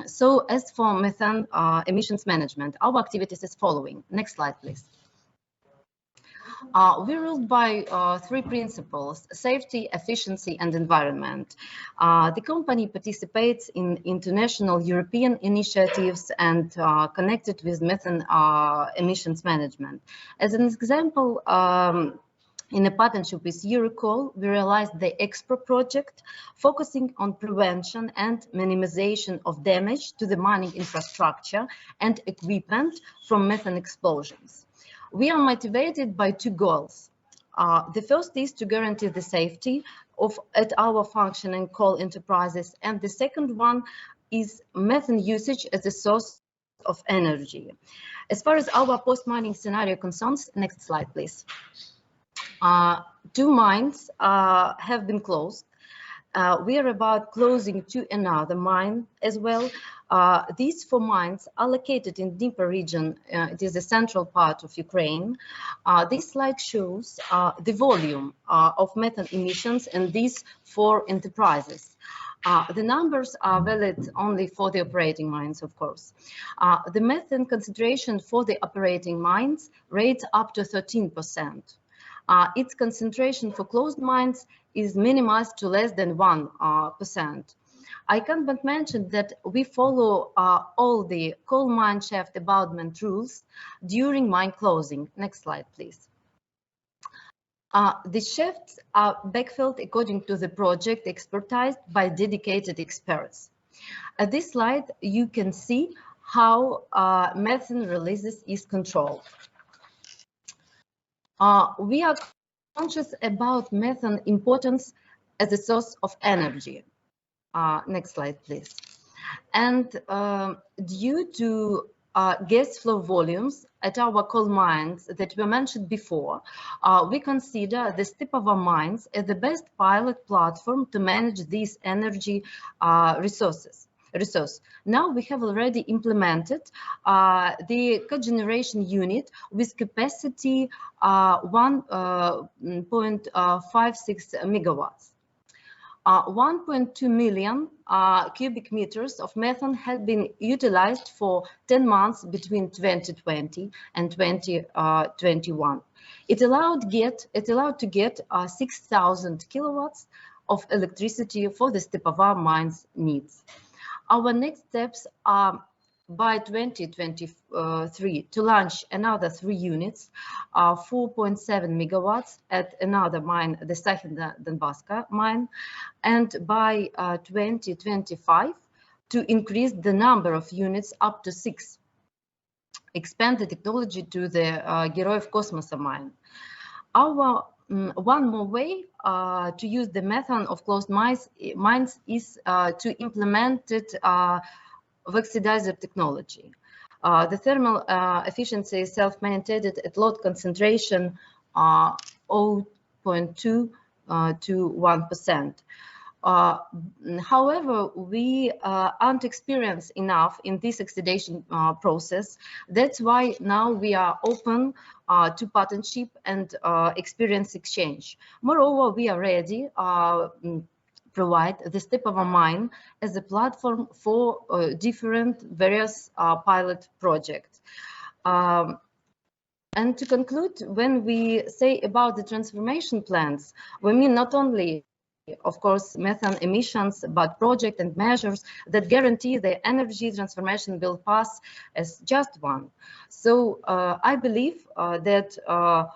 So as for methane emissions management, our activities is following. Next slide, please. We're ruled by 3 principles: safety, efficiency, and environment. The company participates in international European initiatives and connected with methane emissions management. As an example, in a partnership with Eurocoal, we realized the EXPRO project, focusing on prevention and minimization of damage to the mining infrastructure and equipment from methane explosions. We are motivated by 2 goals. The first is to guarantee the safety at our functioning coal enterprises, and the second one is methane usage as a source of energy. As far as our post-mining scenario concerns, next slide, please. 2 mines have been closed. We are about closing to another mine as well. These 4 mines are located in Dnieper region. It is the central part of Ukraine. This slide shows the volume of methane emissions in these 4 enterprises. The numbers are valid only for the operating mines, of course. The methane concentration for the operating mines rates up to 13%. Its concentration for closed mines is minimized to less than 1%. I can but mention that we follow all the coal mine shaft abandonment rules during mine closing. Next slide, please. The shafts are backfilled according to the project, expertised by dedicated experts. At this slide, you can see how methane releases is controlled. We are conscious about methane importance as a source of energy. Next slide, please. And due to gas flow volumes at our coal mines that were mentioned before, we consider the Stepava mines as the best pilot platform to manage these energy resource. Now we have already implemented the cogeneration unit with capacity 1.56 megawatts. 1.2 million cubic meters of methane had been utilized for 10 months between 2020 and 2021. It allowed to get 6,000 kilowatts of electricity for the Stepava mines needs. Our next steps are by 2023 to launch another 3 units, 4.7 megawatts at another mine, the Sakhinda-Donbaska mine, and by 2025 to increase the number of units up to 6. Expand the technology to the Geroyev Kosmosa mine. Our one more way to use the methane of closed mines is to implement it oxidizer technology. The thermal efficiency is self-maintained at load concentration 0.2 to 1%. However, we aren't experienced enough in this oxidation process. That's why now we are open to partnership and experience exchange. Moreover, we are ready provide the Stepava mine as a platform for different various pilot projects. And to conclude, when we say about the transformation plans, we mean not only, of course, methane emissions, but projects and measures that guarantee the energy transformation will pass as just one. So I believe that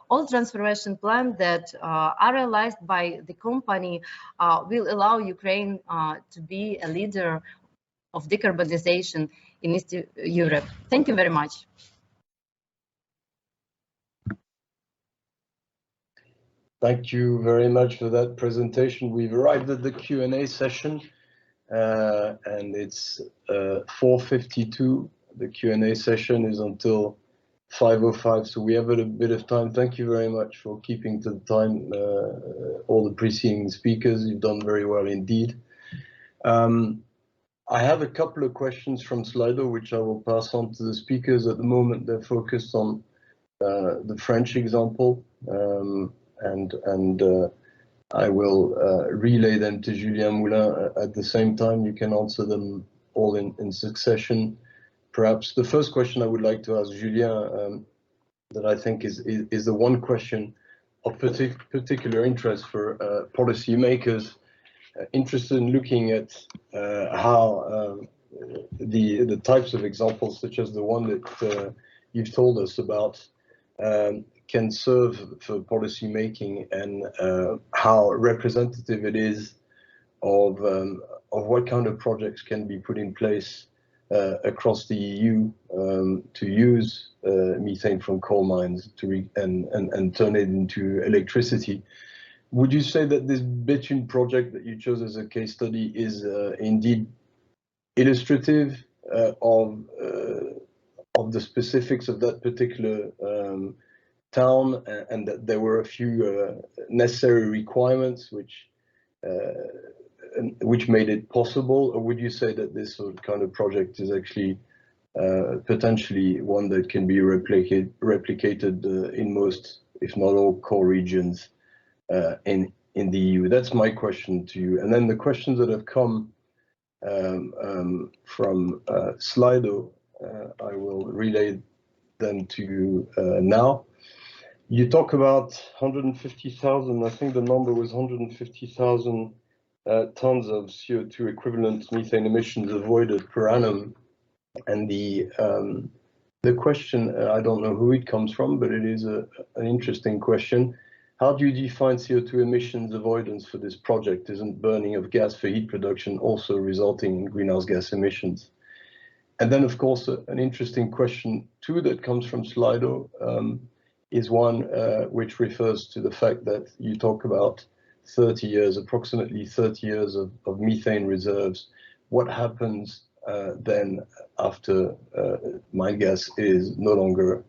all transformation plans that are realized by the company will allow Ukraine to be a leader of decarbonization in East Europe. Thank you very much. Thank you very much for that presentation. We've arrived at the Q&A session, and it's 4:52. The Q&A session is until 5:05, so we have a bit of time. Thank you very much for keeping to the time, all the preceding speakers. You've done very well indeed. I have a couple of questions from Slido, which I will pass on to the speakers. At the moment, they're focused on the French example. And I will relay them to Julien Moulin at the same time. You can answer them all in succession. Perhaps the first question I would like to ask Julien, that I think is the one question of particular interest for policymakers interested in looking at how the types of examples, such as the one that you've told us about, can serve for policy making, and how representative it is of what kind of projects can be put in place across the EU to use methane from coal mines and turn it into electricity. Would you say that this bitumen project that you chose as a case study is indeed illustrative of the specifics of that particular town, and that there were a few necessary requirements which made it possible? Or would you say that this sort of kind of project is actually potentially one that can be replicated in most, if not all, core regions in the EU? That's my question to you. And then the questions that have come from Slido, I will relay them to you now. You talk about 150,000, I think the number was 150,000 tons of CO2 equivalent methane emissions avoided per annum. And the question, I don't know who it comes from, but it is an interesting question. How do you define CO2 emissions avoidance for this project? Isn't burning of gas for heat production also resulting in greenhouse gas emissions? And then, of course, an interesting question too that comes from Slido is one which refers to the fact that you talk about 30 years, approximately 30 years of methane reserves. What happens then after mine gas is no longer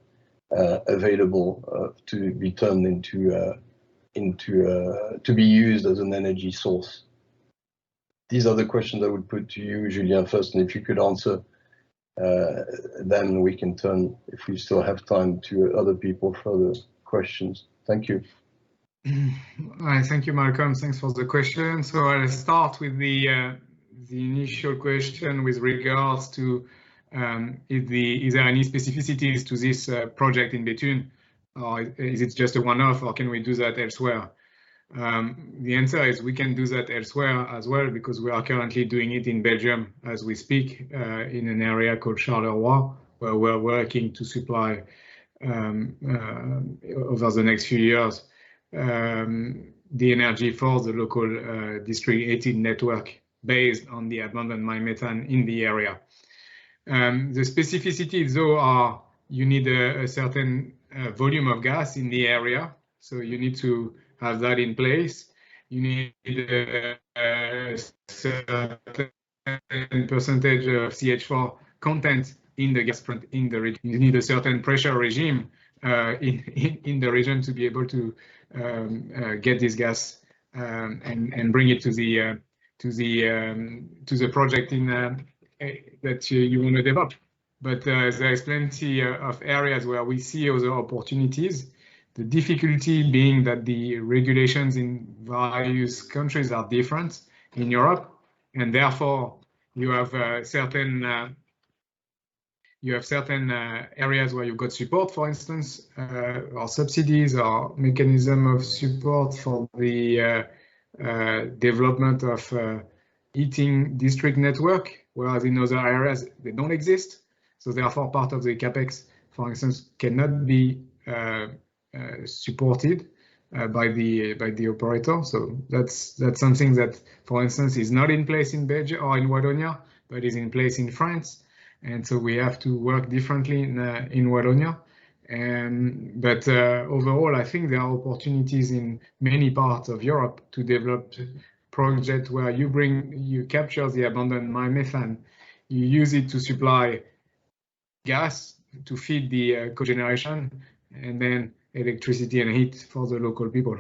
available to be turned into to be used as an energy source? These are the questions I would put to you, Julien, first, and if you could answer, then we can turn, if we still have time, to other people for the questions. Thank you. Thank you, Malcolm. Thanks for the question. So I'll start with the initial question with regards to is there any specificities to this project in Bethune, or is it just a one-off, or can we do that elsewhere? The answer is we can do that elsewhere as well, because we are currently doing it in Belgium as we speak, in an area called Charleroi, where we're working to supply over the next few years the energy for the local district heating network based on the abundant mine methane in the area. The specificities, though, are you need a certain volume of gas in the area, so you need to have that in place. You need a certain percentage of CH4 content in the gas in the region. You need a certain pressure regime in the region to be able to get this gas and bring it to the project in that you want to develop. But there is plenty of areas where we see other opportunities. The difficulty being that the regulations in various countries are different in Europe, and therefore you have certain areas where you've got support, for instance, or subsidies or mechanism of support for the development of heating district network, whereas in other areas they don't exist. So therefore, part of the capex, for instance, cannot be supported by the operator. So that's something that, for instance, is not in place in Belgium or in Wallonia, but is in place in France. And so we have to work differently in Wallonia. But overall, I think there are opportunities in many parts of Europe to develop projects where you capture the abundant mine methane, you use it to supply gas to feed the cogeneration, and then electricity and heat for the local people.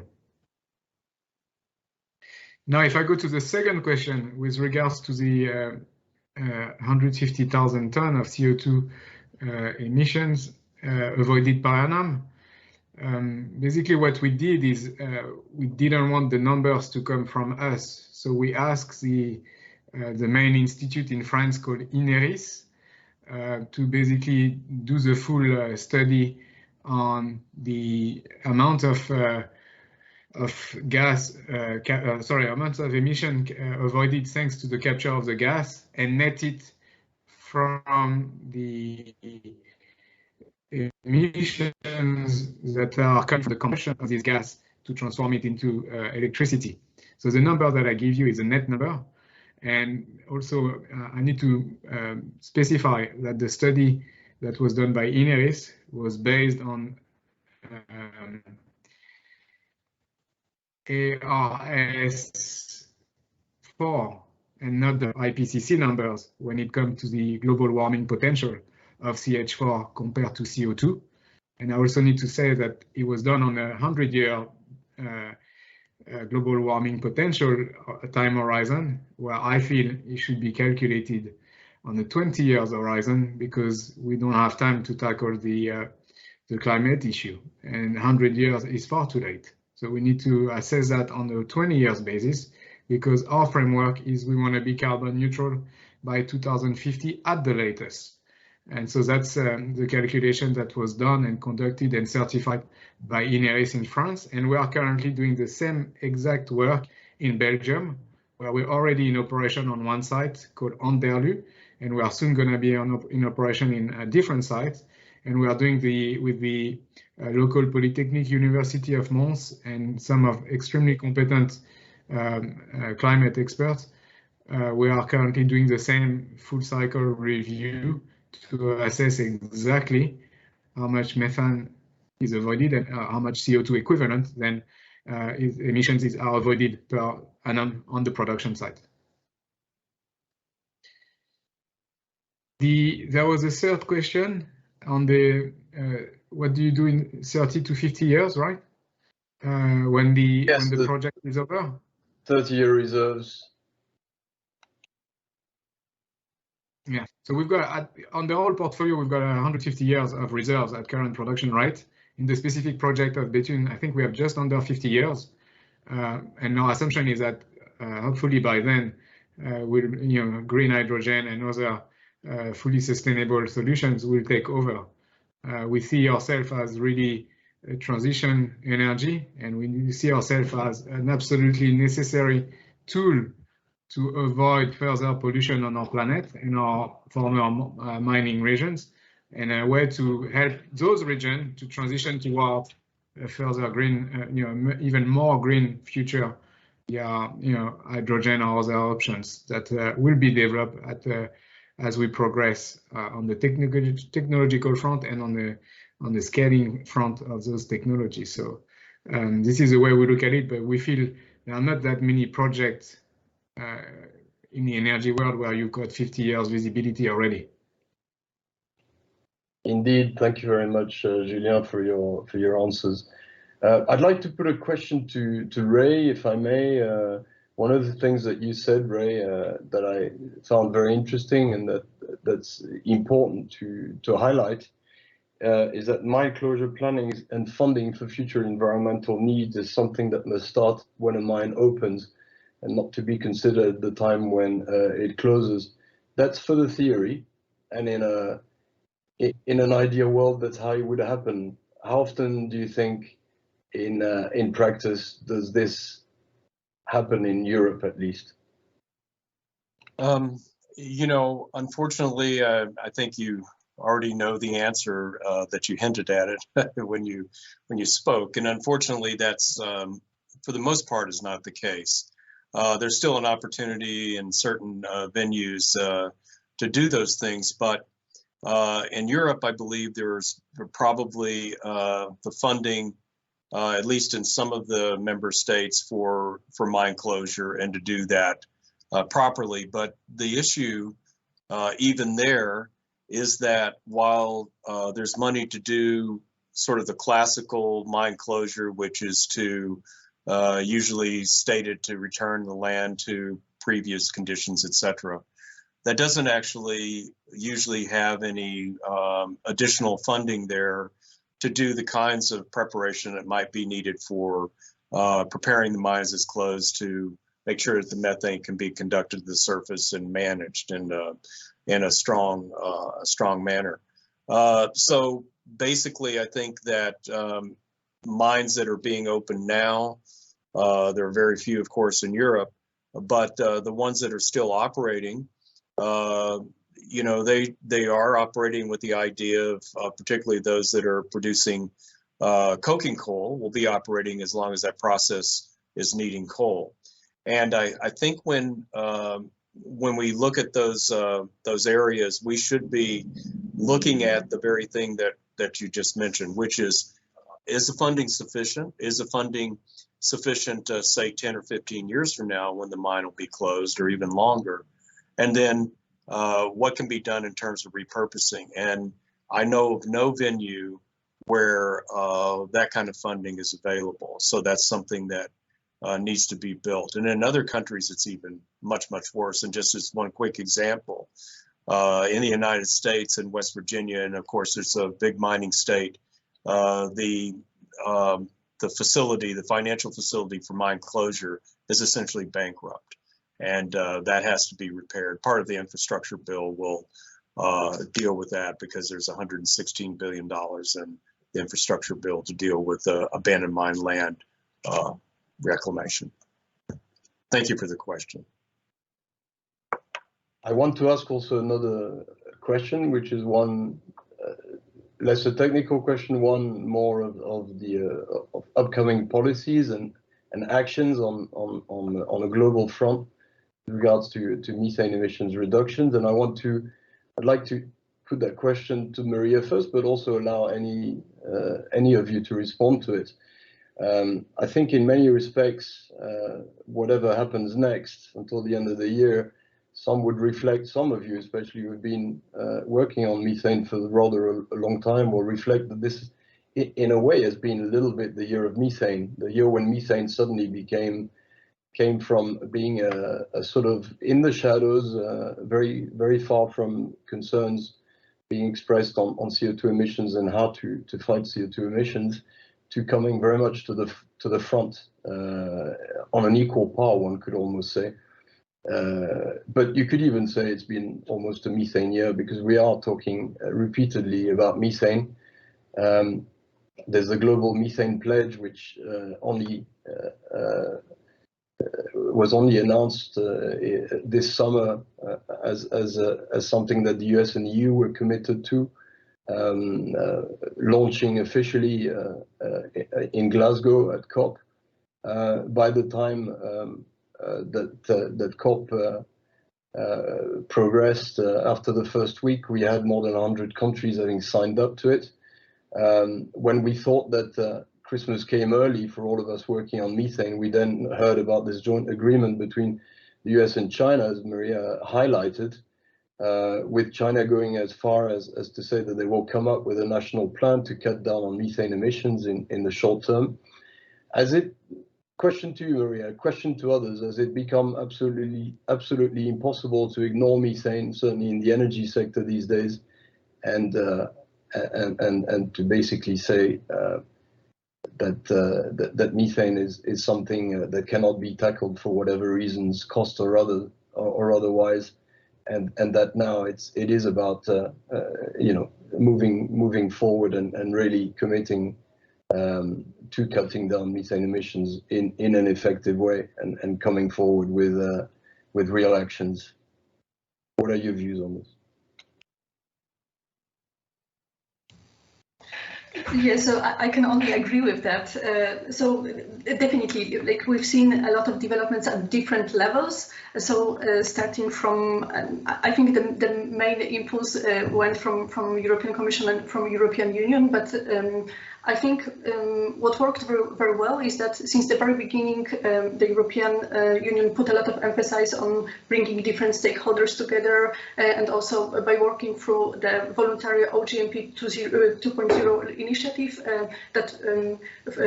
Now, if I go to the second question with regards to the 150,000 tons of CO2 emissions avoided per annum, basically what we did is we didn't want the numbers to come from us. So we asked the main institute in France called INERIS to basically do the full study on the amount of gas, amount of emission avoided thanks to the capture of the gas, and net it from the emissions that are coming from the combustion of this gas to transform it into electricity. So the number that I give you is a net number. And also, I need to specify that the study that was done by INERIS was based on ARS4 and not the IPCC numbers when it comes to the global warming potential of CH4 compared to CO2. And I also need to say that it was done on a 100-year global warming potential time horizon, where I feel it should be calculated on a 20 years horizon, because we don't have time to tackle the climate issue, and 100 years is far too late. So we need to assess that on a 20 years basis, because our framework is we want to be carbon neutral by 2050 at the latest. And so that's the calculation that was done and conducted and certified by INERIS in France. And we are currently doing the same exact work in Belgium, where we're already in operation on one site called Anderlu, and we are soon going to be in operation in a different site. And we are doing with the local Polytechnic University of Mons and some of extremely competent climate experts. We are currently doing the same full cycle review to assess exactly how much methane is avoided and how much CO2 equivalent then emissions are avoided per annum on the production site. There was a third question on the what do you do in 30 to 50 years, right? When the project is over? 30-year reserves. Yeah, so we've got on the whole portfolio, we've got 150 years of reserves at current production rate. In the specific project of Bethune, I think we have just under 50 years. And our assumption is that hopefully by then, green hydrogen and other fully sustainable solutions will take over. We see ourselves as really a transition energy, and we see ourselves as an absolutely necessary tool to avoid further pollution on our planet in our former mining regions, and a way to help those regions to transition toward a further green, even more green future. Hydrogen or other options that will be developed as we progress on the technological front and on the scaling front of those technologies. So this is the way we look at it, but we feel there are not that many projects in the energy world where you've got 50 years visibility already. Indeed, thank you very much, Julien, for your answers. I'd like to put a question to Ray, if I may. One of the things that you said, Ray, that I found very interesting and that's important to highlight is that mine closure planning and funding for future environmental needs is something that must start when a mine opens and not to be considered the time when it closes. That's for the theory, and in an ideal world, that's how it would happen. How often do you think in practice does this happen in Europe, at least? Unfortunately, I think you already know the answer that you hinted at it when you spoke, and unfortunately, that's for the most part is not the case. There's still an opportunity in certain venues to do those things, but in Europe, I believe there's probably the funding, at least in some of the member states, for mine closure and to do that properly. But the issue, even there, is that while there's money to do sort of the classical mine closure, which is to usually stated to return the land to previous conditions, etc., that doesn't actually usually have any additional funding there to do the kinds of preparation that might be needed for preparing the mines as closed to make sure that the methane can be conducted to the surface and managed in a strong manner. So basically, I think that mines that are being opened now, there are very few, of course, in Europe, but the ones that are still operating, they are operating with the idea of particularly those that are producing coking coal will be operating as long as that process is needing coal. And I think when we look at those areas, we should be looking at the very thing that you just mentioned, which is the funding sufficient? Is the funding sufficient, say, 10 or 15 years from now when the mine will be closed, or even longer? And then what can be done in terms of repurposing? And I know of no venue where that kind of funding is available. So that's something that needs to be built. And in other countries, it's even much, much worse. And just as one quick example, in the United States and West Virginia, and of course, it's a big mining state, the facility, the financial facility for mine closure is essentially bankrupt. And that has to be repaired. Part of the infrastructure bill will deal with that because there's $116 billion in the infrastructure bill to deal with abandoned mine land reclamation. Thank you for the question. I want to ask also another question, which is one less a technical question, one more of the of upcoming policies and actions on a global front with regards to methane emissions reductions. And I'd like to put that question to Maria first, but also allow any of you to respond to it. I think in many respects, whatever happens next until the end of the year, some would reflect, some of you especially who've been working on methane for rather a long time, will reflect that this, in a way, has been a little bit the year of methane, the year when methane suddenly came from being a sort of in the shadows, very, very far from concerns being expressed on CO2 emissions and how to fight CO2 emissions, to coming very much to the front on an equal par, one could almost say. But you could even say it's been almost a methane year, because we are talking repeatedly about methane. There's a global methane pledge, which was only announced this summer as something that the US and EU were committed to, launching officially in Glasgow at COP. By the time that COP progressed, after the first week, we had more than 100 countries having signed up to it. When we thought that Christmas came early for all of us working on methane, we then heard about this joint agreement between the US and China, as Maria highlighted, with China going as far as to say that they will come up with a national plan to cut down on methane emissions in the short term. Question to you, Maria, question to others, has it become absolutely impossible to ignore methane, certainly in the energy sector these days, and to basically say that methane is something that cannot be tackled for whatever reasons, cost or otherwise, and that now it is about moving forward and really committing to cutting down methane emissions in an effective way and coming forward with real actions. What are your views on this? Yeah, so I can only agree with that. So definitely, like, we've seen a lot of developments at different levels. So starting from, I think the main impulse went from European Commission and from European Union, but I think what worked very well is that since the very beginning, the European Union put a lot of emphasis on bringing different stakeholders together, and also by working through the voluntary OGMP 2.0 initiative that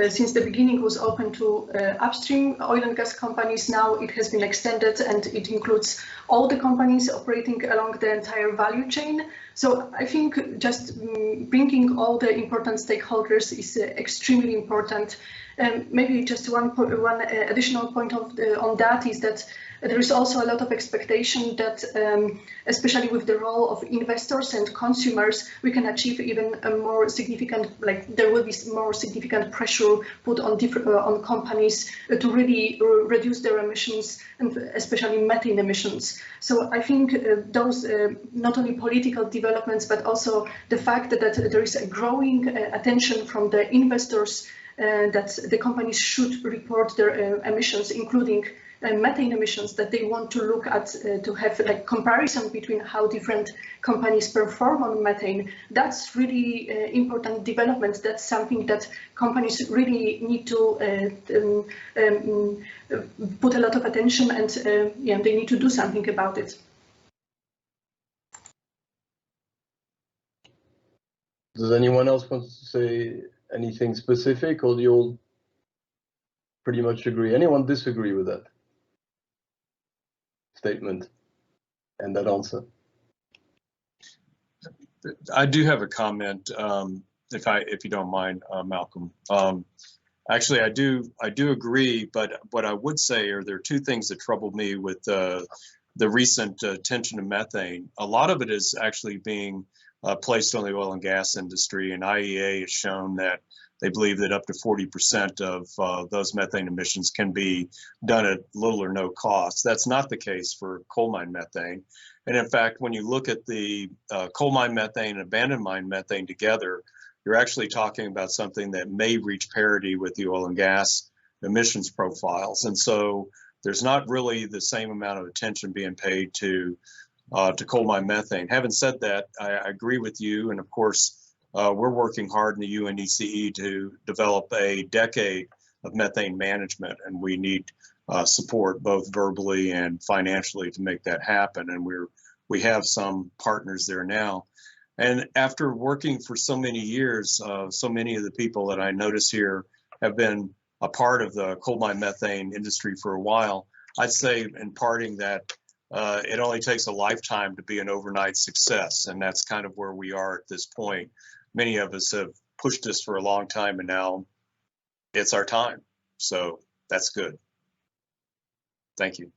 since the beginning was open to upstream oil and gas companies. Now it has been extended and it includes all the companies operating along the entire value chain. So I think just bringing all the important stakeholders is extremely important. Maybe just one additional point on that is that there is also a lot of expectation that, especially with the role of investors and consumers, we can achieve even a more significant, like there will be more significant pressure put on on companies to really reduce their emissions, and especially methane emissions. So I think those not only political developments, but also the fact that there is a growing attention from the investors that the companies should report their emissions, including methane emissions, that they want to look at to have like comparison between how different companies perform on methane. That's really important development. That's something that companies really need to put a lot of attention, and they need to do something about it. Does anyone else want to say anything specific, or do you all pretty much agree? Anyone disagree with that statement and that answer? I do have a comment, if you don't mind, Malcolm. Actually, I do agree, but what I would say are there are two things that trouble me with the recent attention to methane. A lot of it is actually being placed on the oil and gas industry, and IEA has shown that they believe that up to 40% of those methane emissions can be done at little or no cost. That's not the case for coal mine methane. And in fact, when you look at the coal mine methane and abandoned mine methane together, you're actually talking about something that may reach parity with the oil and gas emissions profiles. And so there's not really the same amount of attention being paid to coal mine methane. Having said that, I agree with you. And of course, we're working hard in the UNECE to develop a decade of methane management, and we need support both verbally and financially to make that happen. And we have some partners there now. And after working for so many years, so many of the people that I notice here have been a part of the coal mine methane industry for a while. I'd say in parting that it only takes a lifetime to be an overnight success, and that's kind of where we are at this point. Many of us have pushed this for a long time, and now it's our time. So that's good. Thank you.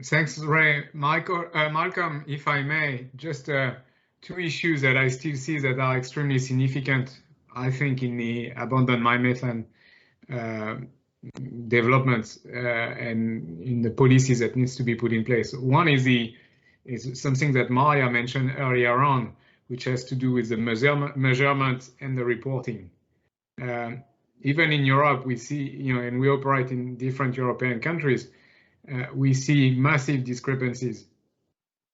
Thanks, Ray. Malcolm, if I may, just two issues that I still see that are extremely significant, I think, in the abandoned mine methane developments and in the policies that needs to be put in place. One is something that Maria mentioned earlier on, which has to do with the measurement and the reporting. Even in Europe, we see, and we operate in different European countries, we see massive discrepancies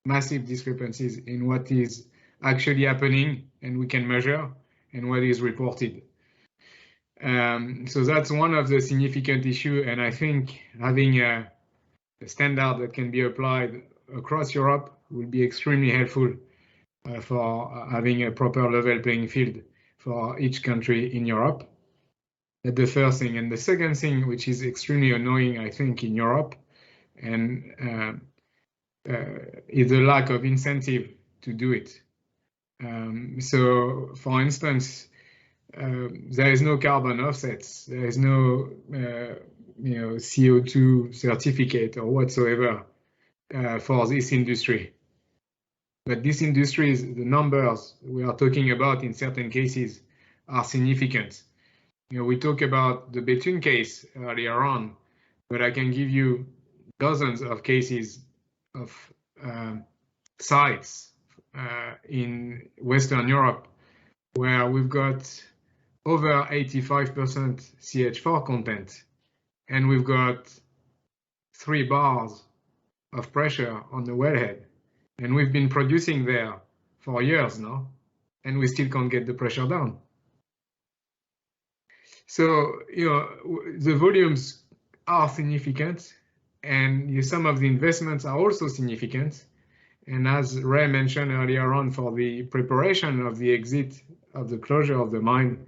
in what is actually happening and we can measure and what is reported. So that's one of the significant issues, and I think having a standard that can be applied across Europe will be extremely helpful for having a proper level playing field for each country in Europe. That's the first thing. And the second thing, which is extremely annoying, I think, in Europe, and is the lack of incentive to do it. So, for instance, there is no carbon offsets, there is no CO2 certificate or whatsoever for this industry. But this industry, the numbers we are talking about in certain cases are significant. We talk about the Bethune case earlier on, but I can give you dozens of cases of sites in Western Europe where we've got over 85% CH4 content, and we've got 3 bars of pressure on the wellhead. And we've been producing there for years now, and we still can't get the pressure down. So, the volumes are significant, and some of the investments are also significant. And as Ray mentioned earlier on, for the preparation of the exit of the closure of the mine,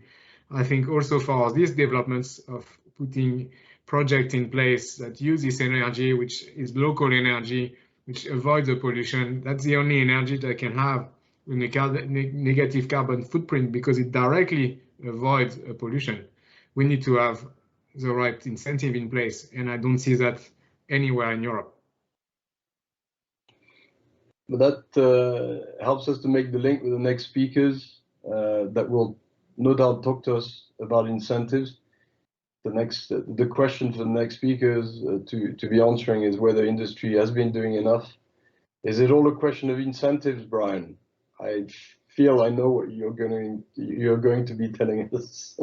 I think also for these developments of putting projects in place that use this energy, which is local energy, which avoids the pollution, that's the only energy that can have with a negative carbon footprint because it directly avoids pollution. We need to have the right incentive in place, and I don't see that anywhere in Europe. But that helps us to make the link with the next speakers that will no doubt talk to us about incentives. The question for the next speakers to be answering is whether industry has been doing enough. Is it all a question of incentives, Brian? I feel I know what you're going to be telling us.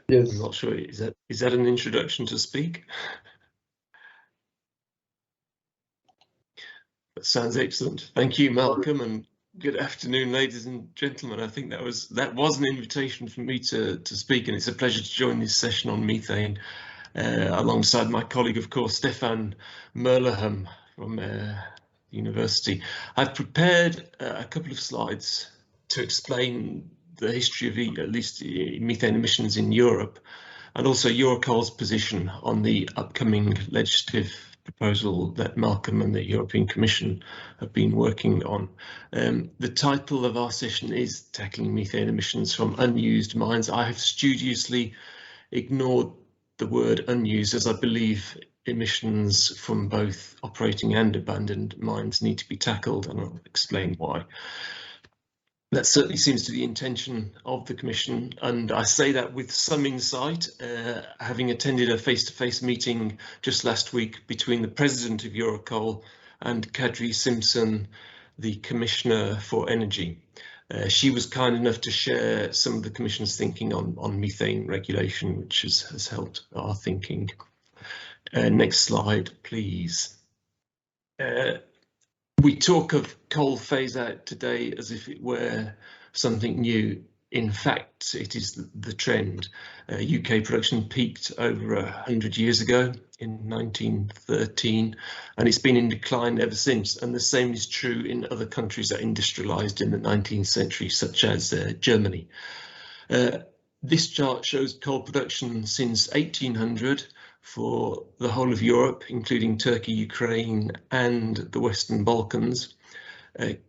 Yes. I'm not sure. Is that an introduction to speak? That sounds excellent. Thank you, Malcolm, and good afternoon, ladies and gentlemen. I think that was an invitation for me to speak, and it's a pleasure to join this session on methane alongside my colleague, of course, Stefan Merleham from the university. I've prepared a couple of slides to explain the history of at least methane emissions in Europe, and also Eurocoal's position on the upcoming legislative proposal that Malcolm and the European Commission have been working on. The title of our session is Tackling Methane Emissions from Unused Mines. I have studiously ignored the word unused, as I believe emissions from both operating and abandoned mines need to be tackled, and I'll explain why. That certainly seems to be the intention of the Commission, and I say that with some insight, having attended a face-to-face meeting just last week between the President of Eurocoal and Kadri Simpson, the Commissioner for Energy. She was kind enough to share some of the Commission's thinking on methane regulation, which has helped our thinking. Next slide, please. We talk of coal phase out today as if it were something new. In fact, it is the trend. UK production peaked over 100 years ago in 1913, and it's been in decline ever since. And the same is true in other countries that industrialised in the 19th century, such as Germany. This chart shows coal production since 1800 for the whole of Europe, including Turkey, Ukraine, and the Western Balkans.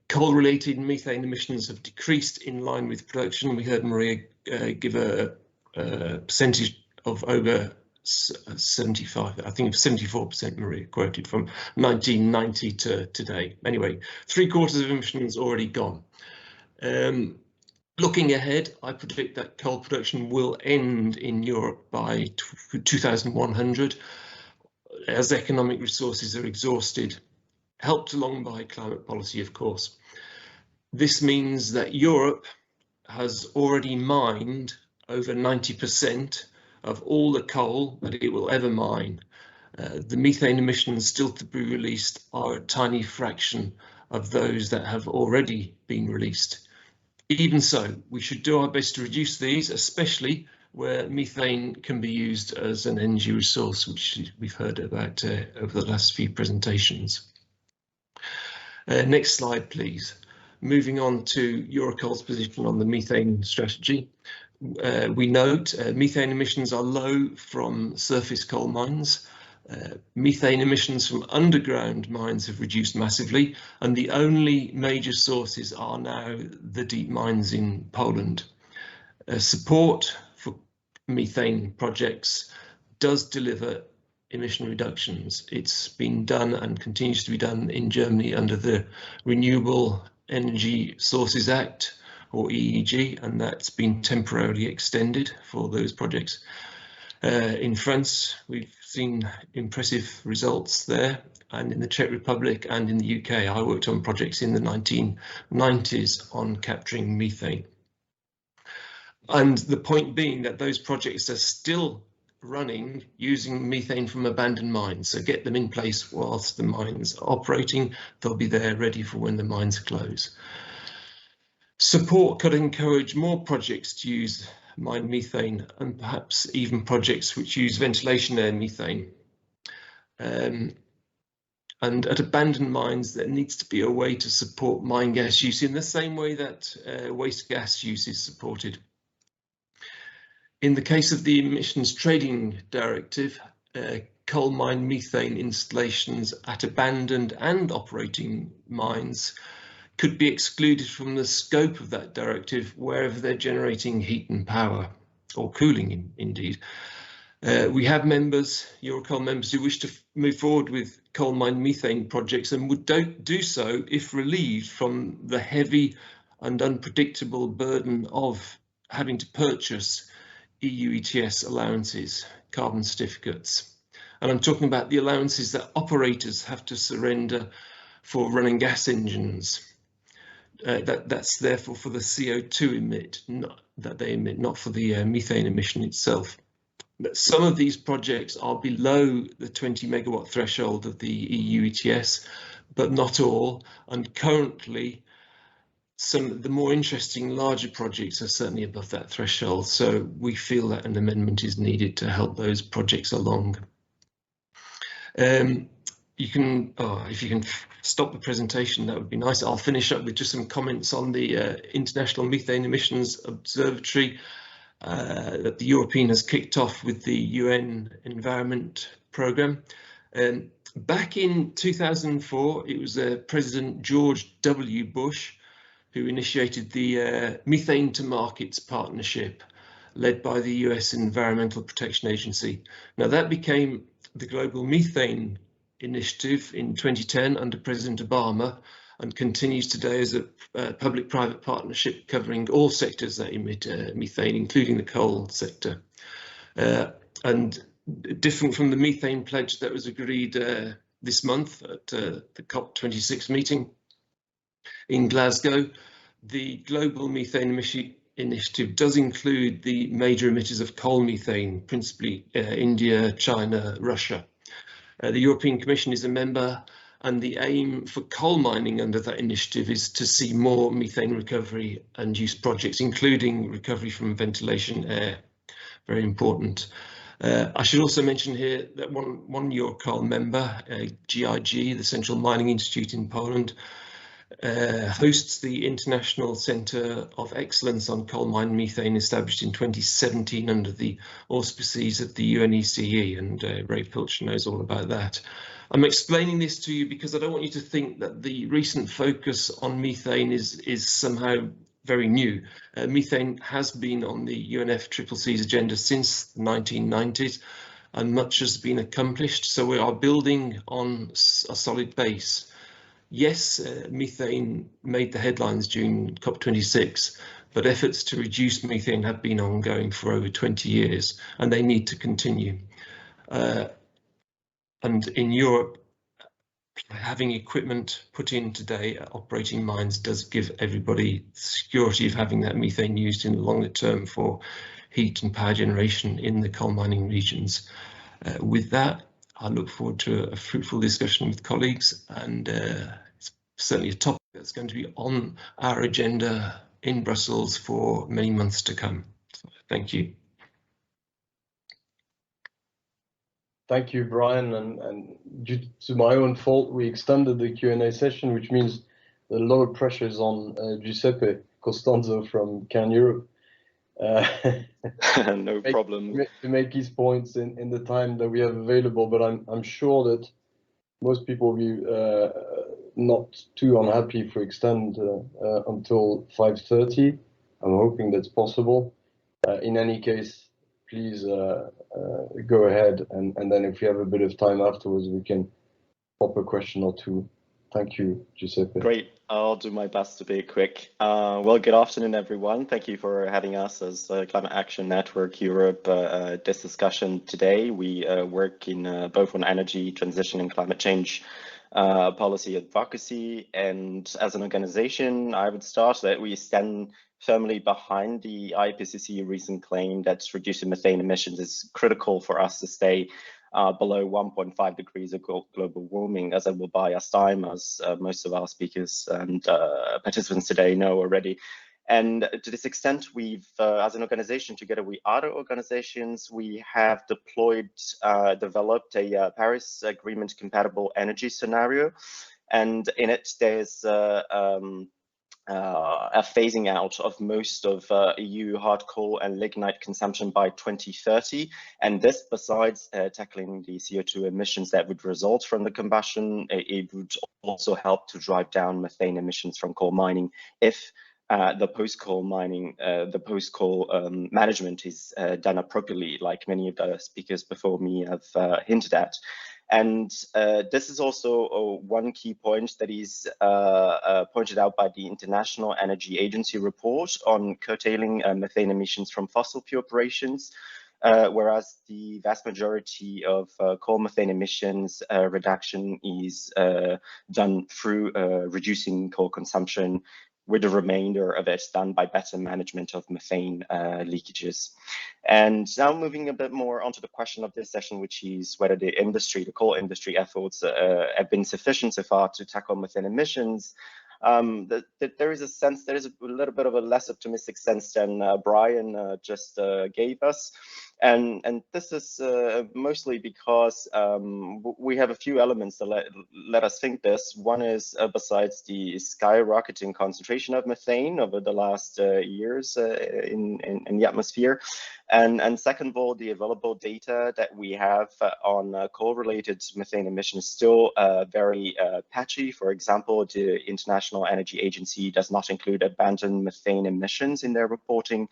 Coal-related methane emissions have decreased in line with production. We heard Maria give a percentage of over 75, I think 74% Maria quoted, from 1990 to today. Anyway, 3/4 of emissions already gone. Looking ahead, I predict that coal production will end in Europe by 2100 as economic resources are exhausted, helped along by climate policy, of course. This means that Europe has already mined over 90% of all the coal that it will ever mine. The methane emissions still to be released are a tiny fraction of those that have already been released. Even so, we should do our best to reduce these, especially where methane can be used as an energy resource, which we've heard about over the last few presentations. Next slide, please. Moving on to Eurocoal's position on the methane strategy. We note methane emissions are low from surface coal mines. Methane emissions from underground mines have reduced massively, and the only major sources are now the deep mines in Poland. Support for methane projects does deliver emission reductions. It's been done and continues to be done in Germany under the Renewable Energy Sources Act, or EEG, and that's been temporarily extended for those projects. In France, we've seen impressive results there, and in the Czech Republic and in the UK. I worked on projects in the 1990s on capturing methane. And the point being that those projects are still running using methane from abandoned mines. So get them in place whilst the mines are operating. They'll be there ready for when the mines close. Support could encourage more projects to use mine methane, and perhaps even projects which use ventilation air methane. And at abandoned mines, there needs to be a way to support mine gas use in the same way that waste gas use is supported. In the case of the Emissions Trading Directive, coal mine methane installations at abandoned and operating mines could be excluded from the scope of that directive wherever they're generating heat and power, or cooling indeed. We have members, Eurocoal members, who wish to move forward with coal mine methane projects and would do so if relieved from the heavy and unpredictable burden of having to purchase EU ETS allowances, carbon certificates. And I'm talking about the allowances that operators have to surrender for running gas engines. That's therefore for the CO2 that they emit, not for the methane emission itself. But some of these projects are below the 20 megawatt threshold of the EU ETS, but not all. And currently, some of the more interesting larger projects are certainly above that threshold. So we feel that an amendment is needed to help those projects along. You can, if you can stop the presentation, that would be nice. I'll finish up with just some comments on the International Methane Emissions Observatory that the European has kicked off with the UN Environment Programme. Back in 2004, it was President George W. Bush who initiated the Methane to Markets Partnership, led by the US Environmental Protection Agency. Now that became the Global Methane Initiative in 2010 under President Obama, and continues today as a public-private partnership covering all sectors that emit methane, including the coal sector. And different from the methane pledge that was agreed this month at the COP26 meeting in Glasgow, the Global Methane Emission Initiative does include the major emitters of coal methane, principally India, China, Russia. The European Commission is a member, and the aim for coal mining under that initiative is to see more methane recovery and use projects, including recovery from ventilation air. Very important. I should also mention here that one Eurocoal member, GIG, the Central Mining Institute in Poland, hosts the International Centre of Excellence on Coal Mine Methane, established in 2017 under the auspices of the UNECE, and Ray Pilch knows all about that. I'm explaining this to you because I don't want you to think that the recent focus on methane is somehow very new. Methane has been on the UNFCCC's agenda since the 1990s, and much has been accomplished, so we are building on a solid base. Yes, methane made the headlines during COP26, but efforts to reduce methane have been ongoing for over 20 years, and they need to continue. And in Europe, having equipment put in today at operating mines does give everybody security of having that methane used in the longer term for heat and power generation in the coal mining regions. With that, I look forward to a fruitful discussion with colleagues, and it's certainly a topic that's going to be on our agenda in Brussels for many months to come. So, thank you. Thank you, Brian. And due to my own fault, we extended the Q&A session, which means a lot of pressure is on Giuseppe Costanzo from Can Europe. No problem. To make his points in the time that we have available, but I'm sure that most people will be not too unhappy if we extend until 5:30. I'm hoping that's possible. In any case, please go ahead, and then if we have a bit of time afterwards, we can pop a question or two. Thank you, Giuseppe. Great. I'll do my best to be quick. Well, good afternoon, everyone. Thank you for having us as Climate Action Network Europe this discussion today. We work in both on energy transition and climate change policy advocacy. And as an organization, I would start that we stand firmly behind the IPCC recent claim that reducing methane emissions is critical for us to stay below 1.5 degrees of global warming, as it will buy us time, as most of our speakers and participants today know already. And to this extent, we've, as an organization, together with other organizations, we have developed a Paris Agreement compatible energy scenario. And in it, there's a phasing out of most of EU hard coal and lignite consumption by 2030. And this, besides tackling the CO2 emissions that would result from the combustion, it would also help to drive down methane emissions from coal mining if the post-coal mining, management is done appropriately, like many of the speakers before me have hinted at. And this is also one key point that is pointed out by the International Energy Agency report on curtailing methane emissions from fossil fuel operations, whereas the vast majority of coal methane emissions reduction is done through reducing coal consumption, with the remainder of it done by better management of methane leakages. And now moving a bit more onto the question of this session, which is whether the coal industry efforts have been sufficient so far to tackle methane emissions. There is a little bit of a less optimistic sense than Brian just gave us. And this is mostly because we have a few elements that let us think this. One is, besides the skyrocketing concentration of methane over the last years in the atmosphere, and second of all, the available data that we have on coal-related methane emissions is still very patchy. For example, the International Energy Agency does not include abandoned methane emissions in their reporting.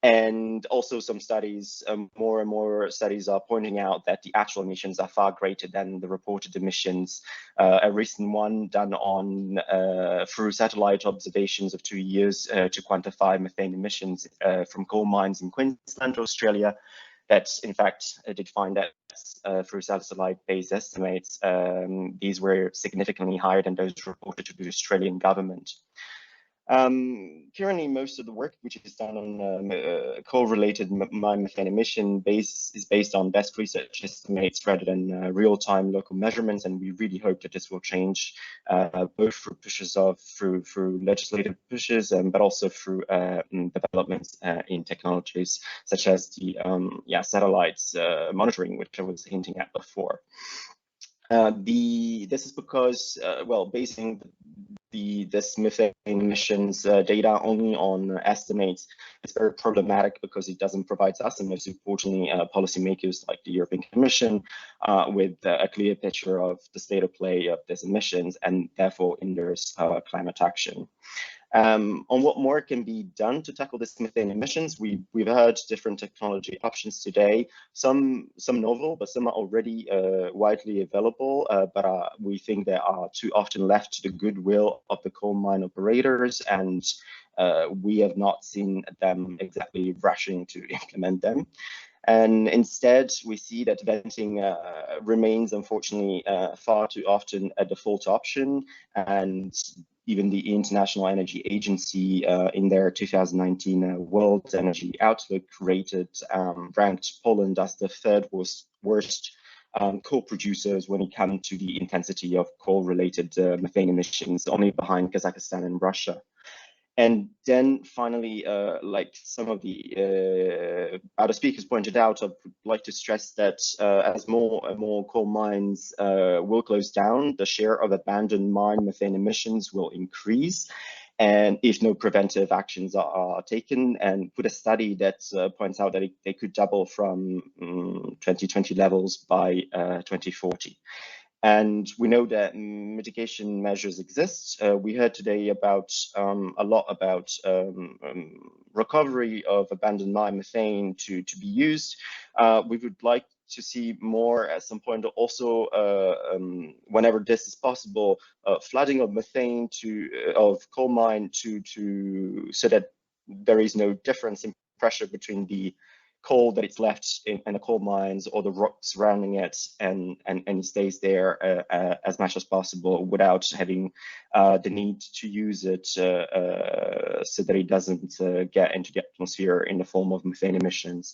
And also some studies, more and more studies are pointing out that the actual emissions are far greater than the reported emissions. A recent one done on through satellite observations of 2 years to quantify methane emissions from coal mines in Queensland, Australia, that in fact did find that through satellite-based estimates, these were significantly higher than those reported to the Australian government. Currently, most of the work which is done on coal-related mine methane emission is based on best research estimates rather than real-time local measurements, and we really hope that this will change both through pushes through legislative pushes, but also through developments in technologies such as the satellites monitoring, which I was hinting at before. This is because, basing this methane emissions data only on estimates is very problematic because it doesn't provide us, and most importantly, policymakers like the European Commission, with a clear picture of the state of play of these emissions, and therefore hinders climate action. On what more can be done to tackle this methane emissions, we've heard different technology options today. Some novel, but some are already widely available. But we think they are too often left to the goodwill of the coal mine operators, and we have not seen them exactly rushing to implement them. And instead, we see that venting remains, unfortunately, far too often a default option. And even the International Energy Agency in their 2019 World Energy Outlook ranked Poland as the third worst coal producers when it comes to the intensity of coal-related methane emissions, only behind Kazakhstan and Russia. And then finally, like some of the other speakers pointed out, I'd like to stress that as more and more coal mines will close down, the share of abandoned mine methane emissions will increase. And if no preventive actions are taken, and put a study that points out that they could double from 2020 levels by 2040. And we know that mitigation measures exist. We heard today about a lot about recovery of abandoned mine methane to be used. We would like to see more at some point also, whenever this is possible, flooding of methane of coal mine so that there is no difference in pressure between the coal that it's left in the coal mines or the rock surrounding it, and it stays there as much as possible without having the need to use it so that it doesn't get into the atmosphere in the form of methane emissions.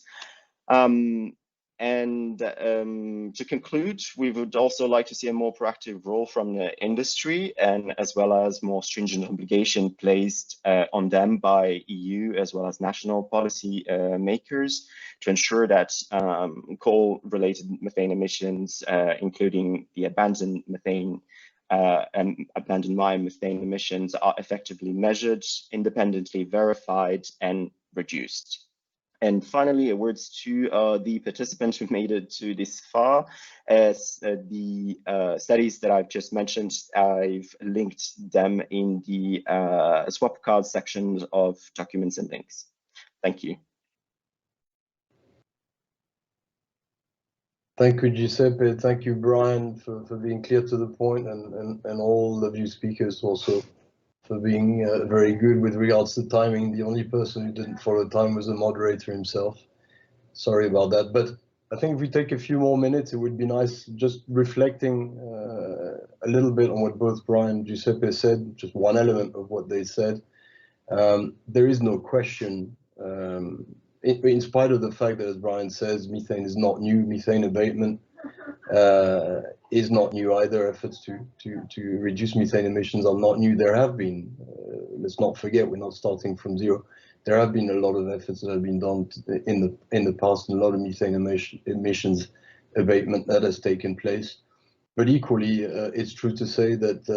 To conclude, we would also like to see a more proactive role from the industry, and as well as more stringent obligation placed on them by EU as well as national policy makers to ensure that coal-related methane emissions, including the abandoned methane and abandoned mine methane emissions, are effectively measured, independently verified, and reduced. And finally, a word to the participants who made it to this far. As the studies that I've just mentioned, I've linked them in the swap card section of documents and links. Thank you. Thank you, Giuseppe. Thank you, Brian, for being clear to the point, and all of you speakers also for being very good with regards to timing. The only person who didn't follow time was the moderator himself. Sorry about that. But I think if we take a few more minutes, it would be nice just reflecting a little bit on what both Brian and Giuseppe said, just one element of what they said. There is no question, in spite of the fact that, as Brian says, methane is not new, methane abatement is not new either. Efforts to reduce methane emissions are not new. There have been, let's not forget, we're not starting from zero. There have been a lot of efforts that have been done in the past, and a lot of methane emissions abatement that has taken place. But equally, it's true to say that,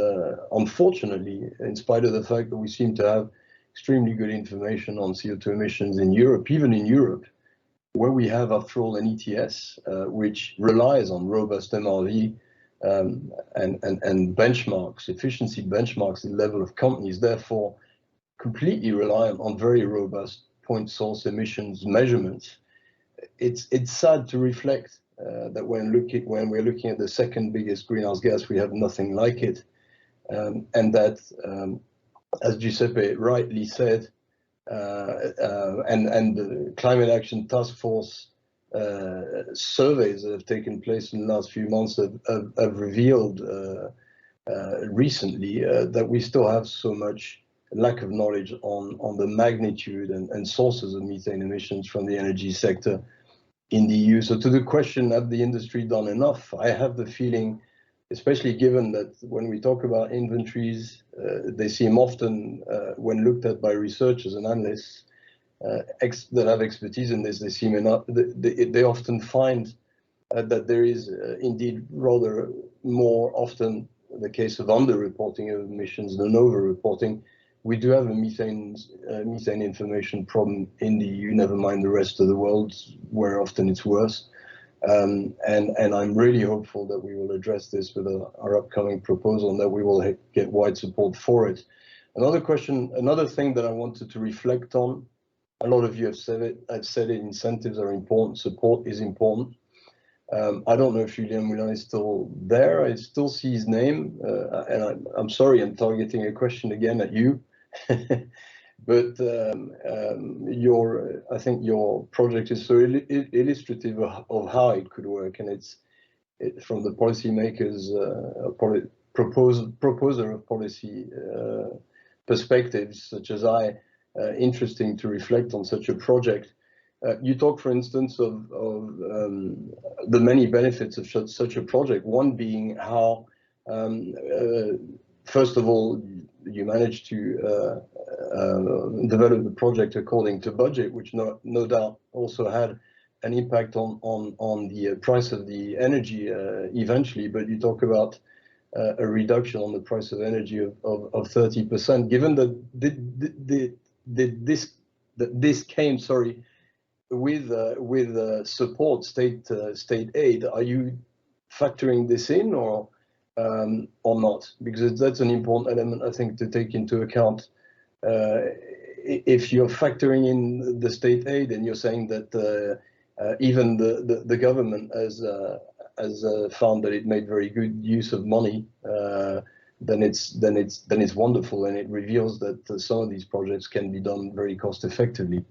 unfortunately, in spite of the fact that we seem to have extremely good information on CO2 emissions in Europe, even in Europe, where we have, after all, an ETS, which relies on robust MRV and benchmarks, efficiency benchmarks, the level of companies, therefore completely reliant on very robust point source emissions measurements, it's sad to reflect that when we're looking at the second biggest greenhouse gas, we have nothing like it, and that, as Giuseppe rightly said, and the Climate Action Task Force surveys that have taken place in the last few months have revealed recently that we still have so much lack of knowledge on the magnitude and sources of methane emissions from the energy sector in the EU. So to the question, have the industry done enough? I have the feeling, especially given that when we talk about inventories, they seem often, when looked at by researchers and analysts that have expertise in this, they often find that there is indeed rather more often the case of under-reporting of emissions than over-reporting. We do have a methane information problem in the EU, never mind the rest of the world, where often it's worse. And I'm really hopeful that we will address this with our upcoming proposal and that we will get wide support for it. Another thing that I wanted to reflect on, a lot of you have said it, I've said it, incentives are important, support is important. I don't know if Julien Moulin is still there. I still see his name, and I'm sorry, I'm targeting a question again at you. But I think your project is so illustrative of how it could work, and it's from the policymakers, proposer of policy perspectives, such as interesting to reflect on such a project. You talk, for instance, of the many benefits of such a project. One being how, first of all, you managed to develop the project according to budget, which no doubt also had an impact on the price of the energy eventually. But you talk about a reduction on the price of energy of 30%. Given that this came, with support, state aid, are you factoring this in or not? Because that's an important element, I think, to take into account. If you're factoring in the state aid and you're saying that even the government has found that it made very good use of money, then it's wonderful, and it reveals that some of these projects can be done very cost effectively.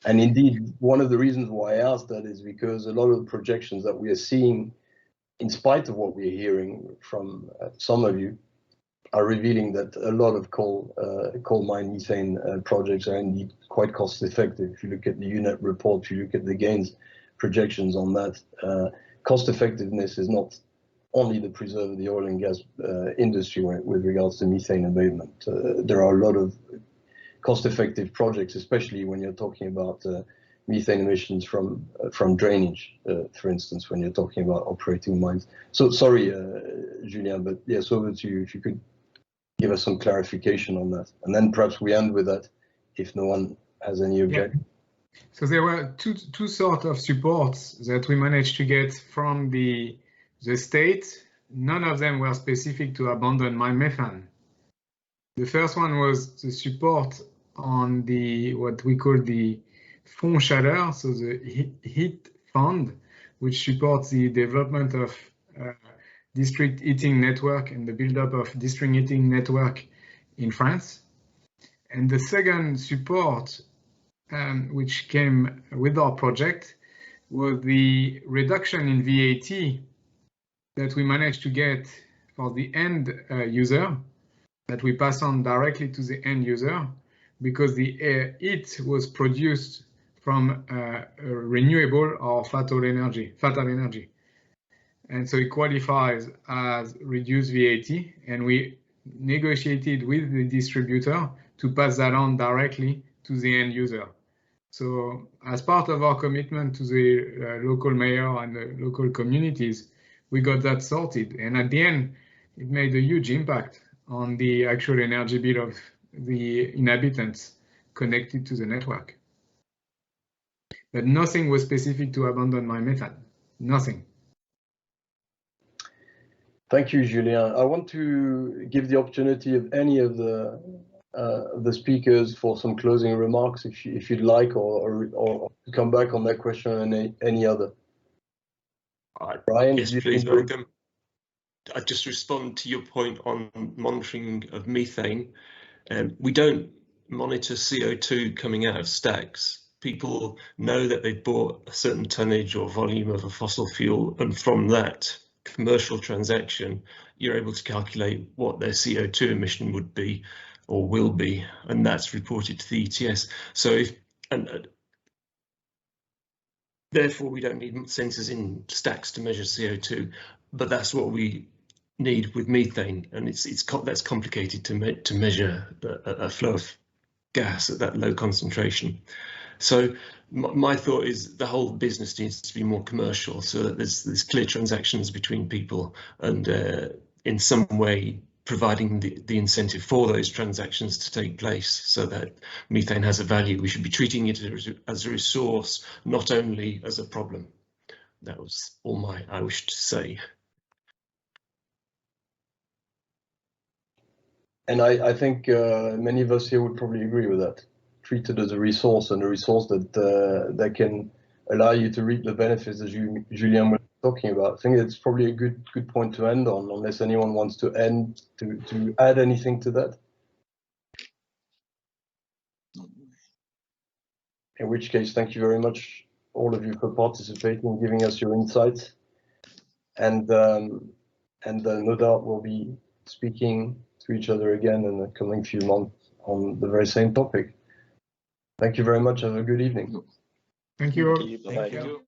And indeed, one of the reasons why I asked that is because a lot of the projections that we are seeing, in spite of what we're hearing from some of you, are revealing that a lot of coal mine methane projects are indeed quite cost effective. If you look at the UNEP report, if you look at the gains projections on that, cost effectiveness is not only the preserve of the oil and gas industry with regards to methane abatement. There are a lot of cost-effective projects, especially when you're talking about methane emissions from drainage, for instance, when you're talking about operating mines. So sorry, Julien, but yes, over to you. If you could give us some clarification on that, and then perhaps we end with that, if no one has any objection. Yeah. So there were two sorts of supports that we managed to get from the state. None of them were specific to abandoned mine methane. The first one was the support on what we call the Fonds Chaleur, so the heat fund, which supports the development of district heating network and the buildup of district heating network in France. And the second support, which came with our project, was the reduction in VAT that we managed to get for the end user, that we pass on directly to the end user, because the heat was produced from renewable or fatal energy. And so it qualifies as reduced VAT, and we negotiated with the distributor to pass that on directly to the end user. So as part of our commitment to the local mayor and the local communities, we got that sorted. And at the end, it made a huge impact on the actual energy bill of the inhabitants connected to the network. But nothing was specific to abandoned mine methane, nothing. Thank you, Julien. I want to give the opportunity of any of the the speakers for some closing remarks, if you'd like, or to come back on that question and any other. Brian, yes, please, Malcolm. I just respond to your point on monitoring of methane. We don't monitor CO2 coming out of stacks. People know that they've bought a certain tonnage or volume of a fossil fuel, and from that commercial transaction, you're able to calculate what their CO2 emission would be or will be, and that's reported to the ETS. So therefore, we don't need sensors in stacks to measure CO2, but that's what we need with methane, and that's complicated to measure a flow of gas at that low concentration. So my thought is the whole business needs to be more commercial, so that there's clear transactions between people, and in some way providing the incentive for those transactions to take place, so that methane has a value. We should be treating it as a resource, not only as a problem. That was all I wish to say. And I think many of us here would probably agree with that. Treat it as a resource, and a resource that can allow you to reap the benefits as Julien was talking about. I think it's probably a good point to end on, unless anyone wants to add anything to that. In which case, thank you very much, all of you, for participating, giving us your insights, and no doubt we'll be speaking to each other again in the coming few months on the very same topic. Thank you very much. Have a good evening. Thank you. Thank you.